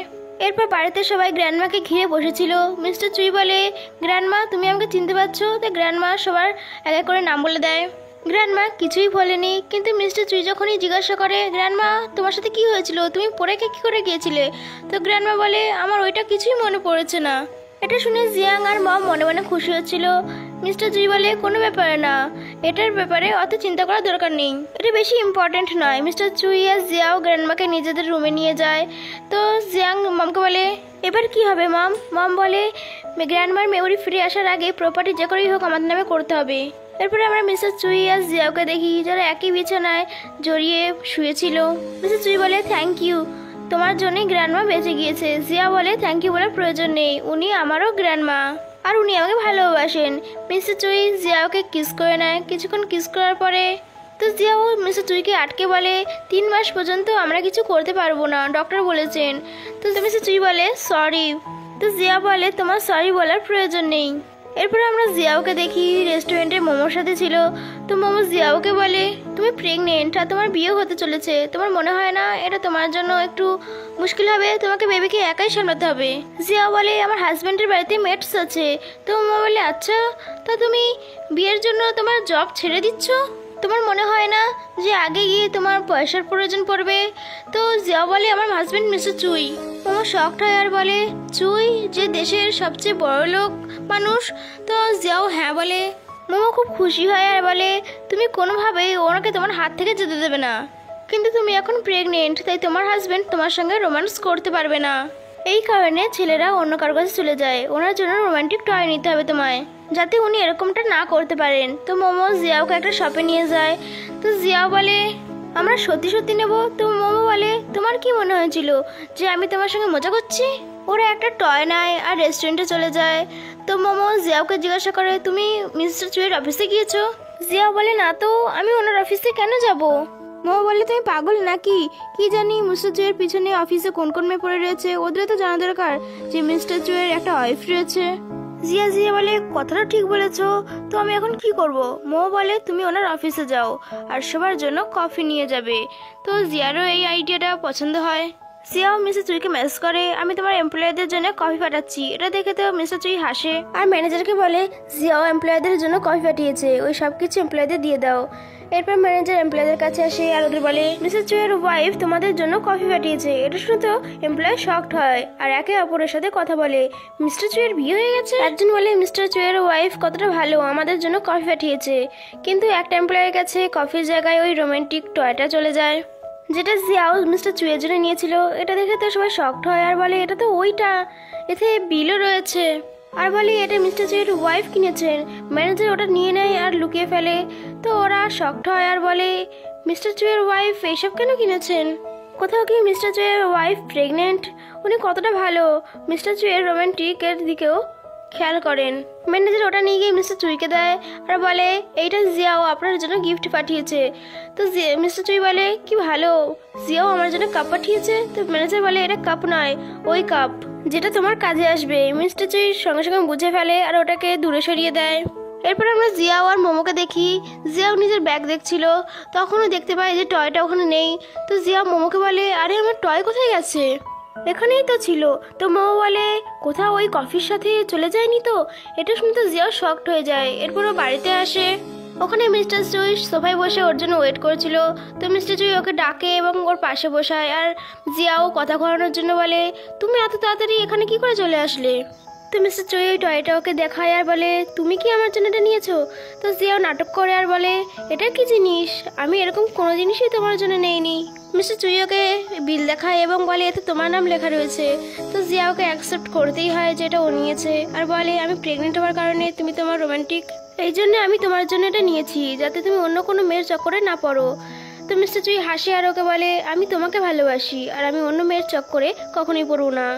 এরপর বাড়িতে সবাই গ্র্যান্ডমাকে ঘিরে বসেছিল। মিস্টার চুই বলে গ্র্যান্ডমা তুমি আমাকে চিনতে পারছো? তো গ্র্যান্ডমা সবার এক এক করে নাম বলে দেয়। গ্র্যান্ডমা কিছুই বলেনি, কিন্তু মিস্টার চুই যখনই জিজ্ঞাসা করে গ্র্যান্ডমা তোমার সাথে কি হয়েছিল, তুমি পড়ে কি করে গিয়েছিলে? তো গ্র্যান্ডমা বলে আমার ওইটা কিছুই মনে পড়েছে না। এটা শুনে জিয়াং আর মম মনে মনে খুশি হচ্ছিল। মিস্টার চুই বলে কোনো ব্যাপারে না, এটার ব্যাপারে অত চিন্তা করার দরকার নেই, এটা বেশি ইম্পর্টেন্ট নয়। মিস্টার চুই আর জিয়াও গ্র্যান্ডমাকে নিজেদের রুমে নিয়ে যায়। তো জিয়াং মমকে বলে এবার কি হবে মম? মম বলে গ্র্যান্ডমার মেমোরি ফিরে আসার আগে প্রপার্টি যে করেই হোক আমাদের নামে করতে হবে। এরপরে আমরা মিস্টার চুই আর জিয়াওকে দেখি যারা একই বিছানায় জড়িয়ে শুয়েছিল। মিস্টার চুই বলে থ্যাংক ইউ, তোমার জন্যই গ্র্যান্ডমা বেঁচে গিয়েছে। জিয়া বলে থ্যাংক ইউ বলার প্রয়োজন নেই, উনি আমারও গ্র্যান্ডমা আর উনি আমাকে ভালোবাসেন। মিস্টার চুই জিয়াওকে কিস করে নেয়। কিছুক্ষণ কিস করার পরে তো জিয়াও মিস্টার চুইকে আটকে বলে 3 মাস পর্যন্ত আমরা কিছু করতে পারবো না, ডক্টর বলেছেন। তো মিস্টার চুই বলে সরি। তো জিয়া বলে তোমার সরি বলার প্রয়োজন নেই। এরপরে আমরা জিয়াওকে দেখি রেস্টুরেন্টে মোমোর সাথে ছিল। তো মোমো জিয়াওকে বলে তুমি প্রেগনেন্ট আর তোমার বিয়ে হতে চলেছে, তোমার মনে হয় না এটা তোমার জন্য একটু মুশকিল হবে, তোমাকে বেবিকে একাই সামলাতে হবে। জিয়াও বলে আমার হাজব্যান্ডের বাড়িতে মেটস আছে। তো মোমো বলে আচ্ছা, তা তুমি বিয়ের জন্য তোমার জব ছেড়ে দিচ্ছ? তোমার মনে হয় না যে আগে গিয়ে তোমার পয়সার প্রয়োজন পড়বে? তো জিয়া বলে আমার হাজব্যান্ড মিস্টার চুই। মোমো শকড হয় আর বলে চুই যে দেশের সবচেয়ে বড় লোক মানুষ? তো জিয়াও হ্যাঁ বলে। মোমো খুব খুশি হয় আর বলে তুমি কোনোভাবেই ওনাকে তোমার হাত থেকে যেতে দেবে না, কিন্তু তুমি এখন প্রেগনেন্ট, তাই তোমার হাজব্যান্ড তোমার সঙ্গে রোম্যান্স করতে পারবে না। এই কারণে ছেলেরা অন্য কারো কাছে চলে যায়, ওনার জন্য রোমান্টিক টয় নিতে হবে তোমায়, যাতে উনি এরকমটা না করতে পারেন। তো মোমো জিয়াওকে একটা শপে নিয়ে যায়। তো জিয়াও বলে আমরা সত্যি সত্যি নেব। তো মোমো বলে তোমার কি মনে হয়েছিল যে আমি তোমার সঙ্গে মজা করছি? ওরা একটা টয় নেয় আর রেস্টুরেন্টে চলে যায়। তো মোমো জিয়াওকে জিজ্ঞাসা করে তুমি মিস্টার চুইয়ের অফিসে গিয়েছো? জিয়াও বলে না তো, আমি ওনার অফিসে কেন যাব? মোমো বলে তুমি পাগল নাকি? কি জানি মিস্টার চুইয়ের পিছনে অফিসে কোন কোন মেয়ে পড়ে রয়েছে, ওদের তো জানা দরকার যে মিস্টার চুইয়ের একটা ওয়াইফ রয়েছে। জিয়া বলে কথাটা ঠিক বলেছো, তো আমি এখন কি করব? মোমো বলে তুমি ওনার অফিসে যাও আর সবার জন্য কফি নিয়ে যাবে। তো জিয়ারও এই আইডিয়াটা পছন্দ হয়। জিয়াও মিস্টার চুইকে মেসেজ করে আমি তোমার এমপ্লয়ীদের জন্য কফি পাঠাচ্ছি। এটা দেখে তো মিস্টার চুই হাসে আর ম্যানেজারকে বলে জিয়াও এমপ্লয়ীদের জন্য কফি পাঠিয়েছে, ওই সব কিছু এমপ্লয়ীদের দিয়ে দাও। এরপর ম্যানেজার এমপ্লয়ীদের কাছে আসে আর ওদের বলে মিস্টার চুইয়ের ওয়াইফ তোমাদের জন্য কফি পাঠিয়েছে। এটা শুনে তো এমপ্লয়ি শকড হয় আর একে অপরের সাথে কথা বলে মিস্টার চুইয়ের বিয়ে হয়ে গেছে। একজন বলে মিস্টার চুইয়ের ওয়াইফ কতটা ভালো, আমাদের জন্য কফি পাঠিয়েছে। কিন্তু একটা এমপ্লয়ের কাছে কফির জায়গায় ওই রোমান্টিক টয়টা চলে যায়, যেটা জিয়াও মিস্টার চুইয়ের জন্য নিয়েছিল। এটা দেখে তো সবাই শকড হয় আর বলে এটা তো ওইটা, এতে বিলও রয়েছে। আর বলে এটা মিস্টার চুইয়ের ওয়াইফ কিনেছেন। ম্যানেজার ওটা নিয়ে নেয় আর লুকিয়ে ফেলে। তো ওরা শকড হয় আর বলে মিস্টার চুইয়ের ওয়াইফ এইসব কেন কিনেছেন? কোথাও কি মিস্টার চুইয়ের ওয়াইফ প্রেগনেন্ট? উনি কতটা ভালো, মিস্টার চুইয়ের রোমান্টিকের দিকেও খেয়াল করেন। ম্যানেজার ওটা নিয়ে গিয়ে মিস্টার চুইকে দেয় আর বলে এইটা জিয়াও আপনার জন্য গিফট পাঠিয়েছে। তো মিস্টার চুই বলে কি ভালো, জিয়াও আমার জন্য কাপ পাঠিয়েছে। তো ম্যানেজার বলে এটা কাপ নয়, ওই কাপ যেটা তোমার কাজে আসবে। মিস্টার চুই সঙ্গে সঙ্গে বুঝে ফেলে আর ওটাকে দূরে সরিয়ে দেয়। এরপর আমরা জিয়াও আর মোমোকে দেখি। জিয়াও নিজের ব্যাগ দেখছিল, তখনও দেখতে পায় যে টয়টা ওখানে নেই। তো জিয়া মোমোকে বলে আরে আমার টয় কোথায় গেছে? এখানেই তো ছিল। তো মোমো বলে কোথাও ওই কফির সাথে চলে যায়নি তো? এটা শুনে তো জিয়াও শকড হয়ে যায়। এরপর ও বাড়িতে আসে, ওখানে মিস্টার চুই সোফায় বসে ওর জন্য ওয়েট করেছিল। তো মিস্টার চুই ওকে ডাকে এবং ওর পাশে বসায় আর জিয়াও কথা ঘোরানোর জন্য বলে তুমি এত তাড়াতাড়ি এখানে কি করে চলে আসলে? তো মিস্টার চুই ওই টয়টা ওকে দেখায় আর বলে তুমি কি আমার জন্য এটা নিয়েছো? তো জিয়াও নাটক করে আর বলে এটা কি জিনিস, আমি এরকম কোনো জিনিসই তোমার জন্য নেইনি। মিস্টার চুই ওকে বিল দেখায় এবং বলে এতে তোমার নাম লেখা রয়েছে। তো জিয়া ওকে অ্যাকসেপ্ট করতেই হয় যে এটা ও নিয়েছে আর বলে আমি প্রেগনেন্ট হওয়ার কারণে তুমি তোমার রোমান্টিক, এই জন্য আমি তোমার জন্য এটা নিয়েছি যাতে তুমি অন্য কোনো মেয়ের চক্করে না পড়ো। তো মিস্টার চুই হাসে আর ওকে বলে আমি তোমাকে ভালোবাসি আর আমি অন্য মেয়ের চক্করে কখনোই পড়বো না।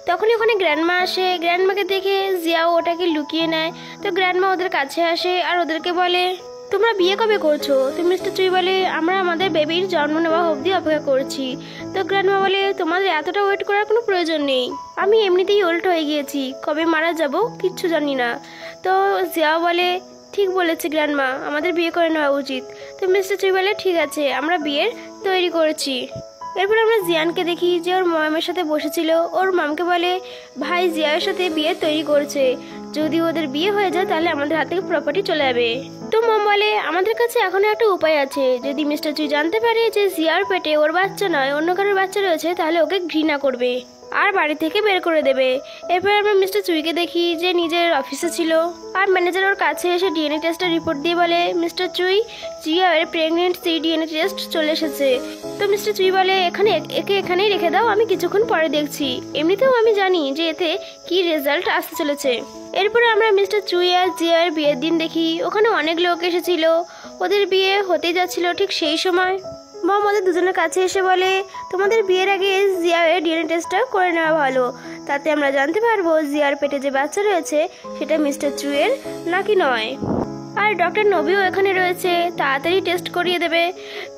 তখনই ওখানে গ্র্যান্ডমা আসে। গ্র্যান্ডমাকে দেখে জিয়াও ওটাকে লুকিয়ে নেয়। তো গ্র্যান্ডমা ওদের কাছে আসে আর ওদেরকে বলে তোমরা বিয়ে কবে করছো? তো মিস্টার চুই বলে আমরা আমাদের বেবির জন্ম নেওয়া অবধি অপেক্ষা করছি। তো গ্র্যান্ডমা বলে তোমাদের এতটা ওয়েট করার কোনো প্রয়োজন নেই, আমি এমনিতেই ওল্ড হয়ে গিয়েছি, কবে মারা যাব কিচ্ছু জানি না। তো জিয়াও বলে ঠিক বলেছে গ্র্যান্ডমা, আমাদের বিয়ে করে নেওয়া উচিত। তো মিস্টার চুই বলে ঠিক আছে, আমরা বিয়ের তৈরি করেছি। এরপর আমরা জিয়ানকে দেখি যে ওর মামের সাথে বসেছিল। ওর মামকে বলে ভাই জিয়ার সাথে বিয়ে তৈরি করছে, যদি ওদের বিয়ে হয়ে যায় তাহলে আমাদের হাত থেকে প্রপার্টি চলে যাবে। তো মম বলে আমাদের কাছে এখনো একটা উপায় আছে, যদি মিস্টার চুই জানতে পারে যে জিয়ার পেটে ওর বাচ্চা নয় অন্য কারোর বাচ্চা রয়েছে তাহলে ওকে ঘৃণা করবে আর বাড়ি থেকে বের করে দেবে। এরপর আমরা মিস্টার চুইকে দেখি যে নিজের অফিসে ছিল আর ম্যানেজার ওর কাছে এসে ডিএনএ টেস্টের রিপোর্ট দিয়ে বলে মিস্টার চুই জিয়ার প্রেগনেন্সি ডিএনএ টেস্ট চলে এসেছে। তো মিস্টার চুই বলে একে এখানেই রেখে দাও, আমি কিছুক্ষণ পরে দেখছি, এমনিতেও আমি জানি যে এতে কি রেজাল্ট আসতে চলেছে। এরপরে আমরা মিস্টার চুই আর জিয়ার বিয়ের দিন দেখি। ওখানে অনেক লোক এসেছিল, ওদের বিয়ে হতেই যাচ্ছিল। ঠিক সেই সময় মম ওদের দুজনের কাছে এসে বলে তোমাদের বিয়ের আগে জিয়ার ডিএনএ টেস্টটা করে নেওয়া ভালো, তাতে আমরা জানতে পারবো জিয়ার পেটে যে বাচ্চা রয়েছে সেটা মিস্টার চুইয়ের নাকি নয়। আর ডক্টর নবীও এখানে রয়েছে, তাড়াতাড়ি টেস্ট করিয়ে দেবে।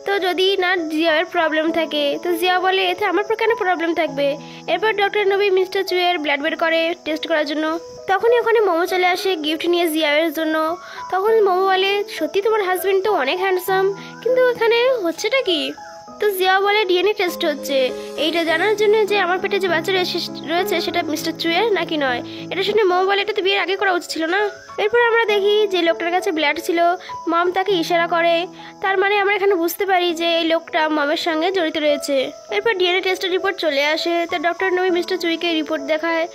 তো যদি না জিয়াওয়ের প্রবলেম থাকে তো জিয়া বলে এতে আমার কেন প্রবলেম থাকবে। এরপর ডক্টর নবী মিস্টার চুইয়ের ব্লাড বের করে টেস্ট করার জন্য। তখনই ওখানে মোমো চলে আসে গিফট নিয়ে জিয়াওয়ের জন্য। তখন মোমো বলে সত্যি তোমার হাজবেন্ড তো অনেক হ্যান্ডসাম, কিন্তু এখানে হচ্ছেটা কি? তো জিয়া বলে ডিএনএ টেস্ট হচ্ছে এইটা জানার জন্য যে আমার পেটে যে বাচ্চা রয়েছে সেটা মিস্টার চুইয়ের নাকি নয়। এটা শুনে মোমো বলে এটা তো বিয়ের আগে করা উচিত ছিল না। এরপর আমরা দেখি যে লোকটার কাছে ব্লাড ছিল, মম তাকে ইশারা করে, তার মানে আমরা এখানে বুঝতে পারি যে এই লোকটা মমের সঙ্গে জড়িত রয়েছে। এরপর ডিএনএ টেস্টের রিপোর্ট চলে আসে, তো ডক্টর নবী মিস্টার চুইকে রিপোর্ট দেখায়।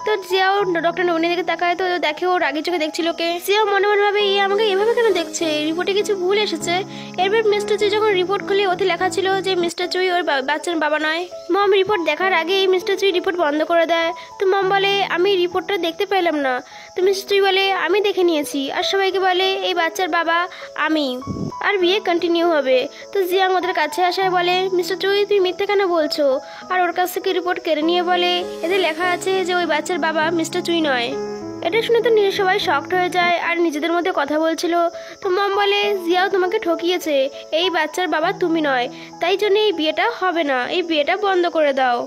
তো জিয়াও ডক্টর নবীনের দিকে তাকায়, তো দেখে ও রাগি চোখে দেখছিল কে। জিয়াও মনে মনে ভাবে আমাকে এভাবে কেন দেখছে, রিপোর্টে কিছু ভুল এসেছে। এরপর মিস্টার চুই যখন রিপোর্ট খুলে ওতে লেখা ছিল যে মিস্টার চুই ওর বাচ্চার বাবা নয়। মম রিপোর্ট দেখার আগে মিস্টার চুই রিপোর্ট বন্ধ করে দেয়। তো মম বলে আমি রিপোর্টটা দেখতে পেলাম না। তো মিস্টার চুই বলে আমি দেখে নিয়েছি, আর সবাইকে বলে এই বাচ্চার বাবা আমি, আর বিয়ে কন্টিনিউ হবে। তো জিয়াং ওদের কাছে আসায় বলে মিস্টার চুই তুমি মিথ্যে কেন বলছো, আর ওর কাছ থেকে রিপোর্ট কেড়ে নিয়ে বলে এতে লেখা আছে যে ওই বাচ্চার বাবা মিস্টার চুই নয়। এটা শুনে তো সবাই শকড হয়ে যায় আর নিজেদের মধ্যে কথা বলছিল। তো মম বলে জিয়াও তোমাকে ঠকিয়েছে, এই বাচ্চার বাবা তুমি নয়, তাই জন্য এই বিয়েটা হবে না, এই বিয়েটা বন্ধ করে দাও।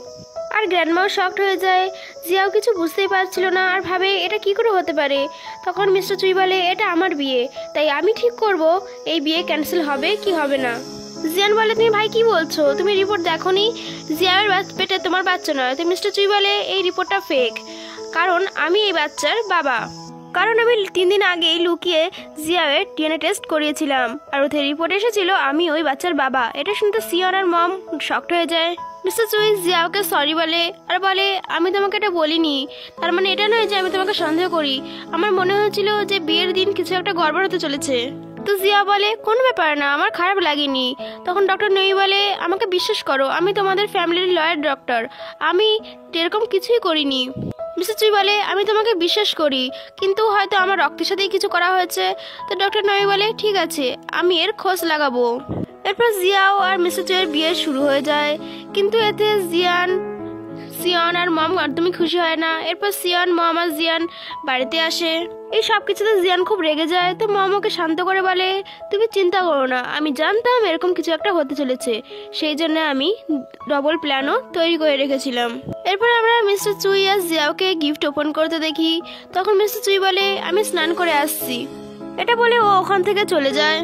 আর গ্র্যান্ডমাও শকড হয়ে যায়, জিয়াও কিছু বুঝতেই পারছিল না আর ভাবে এটা কি করে হতে পারে। তখন মিস্টার চুই বলে এটা আমার বিয়ে, তাই আমি ঠিক করব এই বিয়ে ক্যান্সেল হবে কি হবে না। জিয়ান বলে তুমি ভাই কি বলছো, তুমি রিপোর্ট দেখোনি, জিয়ার পেটে তোমার বাচ্চা নয়। তো মিস্টার চুই বলে এই রিপোর্টটা ফেক, কারণ আমি এই বাচ্চার বাবা, কারণ আমি 3 দিন আগেই লুকিয়ে জিয়াওয়ের ডিএনএ টেস্ট করিয়েছিলাম আর ওতে রিপোর্ট এসেছিল আমি ওই বাচ্চার বাবা। এটা শুনতে সিয়ন আর মম শকড হয়ে যায়। মিস্টার চুই জিয়াওকে সরি বলে আর বলে আমি তোমাকে এটা বলিনি, তার মানে এটা নয় যে আমি তোমাকে সন্দেহ করি, আমার মনে হয়েছিল যে বিয়ের দিন কিছু একটা গড়বড় হতে চলেছে। তো জিয়া বলে কোনো ব্যাপার না, আমার খারাপ লাগেনি। তখন ডক্টর নই বলে আমাকে বিশ্বাস করো, আমি তোমাদের ফ্যামিলির লয়ার ডক্টর, আমি এরকম কিছুই করিনি। মিস্টার চুই বলে আমি তোমাকে বিশ্বাস করি, কিন্তু হয়তো আমার রক্তের সাথেই কিছু করা হয়েছে। তো ডক্টর নই বলে ঠিক আছে, আমি এর খোঁজ লাগাবো। এরপর জিয়াও আর মিস্টার চুইয়ের বিয়ে শুরু হয়ে যায়, কিন্তু এতে সিয়ন আর মম একদমই খুশি হয় না। এরপর সিয়ন, মম আর জিয়ান বাড়িতে আসে। এই সব কিছুতে জিয়ান খুব রেগে যায়। তো মম ওকে শান্ত করে বলে তুমি চিন্তা করো না, আমি জানতাম এরকম কিছু একটা হতে চলেছে, সেই জন্য আমি ডবল প্ল্যানও তৈরি করে রেখেছিলাম। এরপর আমরা মিস্টার চুই আর জিয়াওকে গিফট ওপেন করতে দেখি। তখন মিস্টার চুই বলে আমি স্নান করে আসছি, এটা বলে ও ওখান থেকে চলে যায়।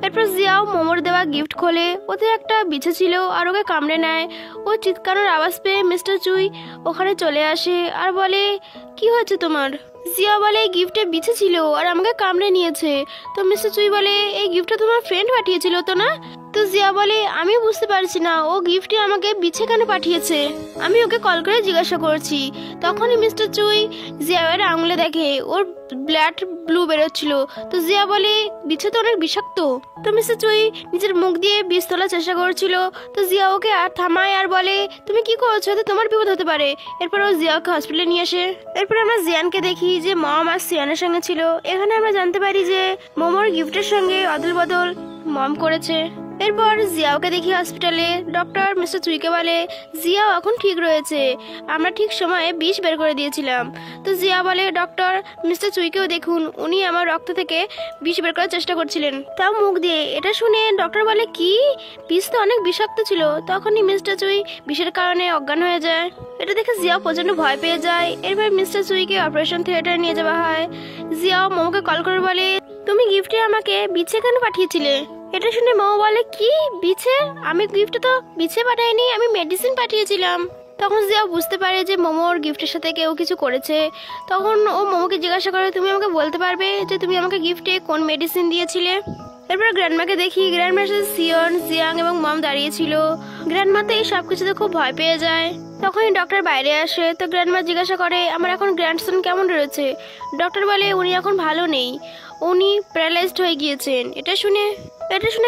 এরপর জিয়াও মোমোর দেওয়া গিফট খোলে, ওতে একটা বিছে ছিল আর ওকে কামড়ে নেয়। ও চিৎকারের আওয়াজ পেয়ে মিস্টার চুই ওখানে চলে আসে আর বলে কি হয়েছে তোমার। জিয়া বলে এই গিফটে বিছে ছিল আর আমাকে কামড়ে নিয়েছে। তো মিস্টার চুই বলে এই গিফটটা তোমার ফ্রেন্ড পাঠিয়েছিল তো না। তো জিয়া বলে আমি বুঝতে পারছি না ও গিফটে আমাকে বিছে কেন পাঠিয়েছে, আমি ওকে কল করে জিজ্ঞাসা করছি। তখনই মিস্টার চুই জিয়ার আঙুলে দেখে ওর ব্লাড ব্লু বেরোচ্ছিল। তো জিয়া বলে বিছে তো অনেক বিষাক্ত। তো মিস্টার চুই নিজের মুখ দিয়ে বিষ তোলার চেষ্টা করছিল। তো জিয়া ওকে আর থামায় আর বলে তুমি কি করছো, এতে তোমার বিপদ হতে পারে। এরপর ও জিয়াকে হসপিটালে নিয়ে আসে। এরপর আমরা জিয়ানকে দেখি যে মম আর সিয়ানের সঙ্গে ছিল। এখানে আমরা জানতে পারি যে মোমোর গিফটের সঙ্গে অদল বদল মম করেছে। এরপর জিয়াওকে দেখি হসপিটালে। ডক্টর মিস্টার চুইকে বলে জিয়াও এখন ঠিক রয়েছে, আমরা ঠিক সময়ে বিষ বের করে দিয়েছিলাম। তো জিয়া বলে ডক্টর মিস্টার চুইকেও দেখুন, উনি আমার রক্ত থেকে বিষ বের করার চেষ্টা করছিলেন, তাও মুখ দিয়ে। এটা শুনে ডক্টর বলে কি, বিষ তো অনেক বিষাক্ত ছিল। তখনই মিস্টার চুই বিষের কারণে অজ্ঞান হয়ে যায়। এটা দেখে জিয়াও প্রচন্ড ভয় পেয়ে যায়। এরপর মিস্টার চুইকে অপারেশন থিয়েটারে নিয়ে যাওয়া হয়। জিয়াও মোমোকে কল করে বলে তুমি গিফটে আমাকে বিছে কেন পাঠিয়েছিলে। এটা শুনে মৌ বলে কি বিছে, আমি গিফট তো বিছে পাঠাইনি, আমি মেডিসিন পাঠিয়েছিলাম। তখন জিয়া বুঝতে পারে যে মোমোর গিফটের সাথে কেউ কিছু করেছে। তখন ও মোমোকে জিজ্ঞাসা করে তুমি আমাকে বলতে পারবে যে তুমি আমাকে গিফটে কোন মেডিসিন দিয়েছিলে। এরপর গ্র্যান্ডমাকে দেখি, গ্র্যান্ডমার সাথে সিয়ন, জিয়াং এবং মম দাঁড়িয়েছিল। গ্র্যান্ডমা তো এই সব কিছুতে খুব ভয় পেয়ে যায়। তখনই ডক্টর বাইরে আসে। তো গ্র্যান্ডমা জিজ্ঞাসা করে আমার এখন গ্র্যান্ডসন কেমন রয়েছে। ডক্টর বলে উনি এখন ভালো নেই, উনি প্যারালাইজড হয়ে গিয়েছেন। এটা শুনে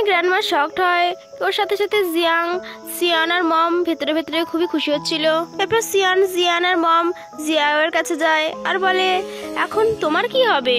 গ্র্যান্ডমা শকড হয়। ওর সাথে সাথে জিয়াং, সিয়ান আর মম ভেতরে ভেতরে খুবই খুশি হচ্ছিল। এরপর জিয়ান আর মম জিয়াওয়ের কাছে যায় আর বলে এখন তোমার কি হবে।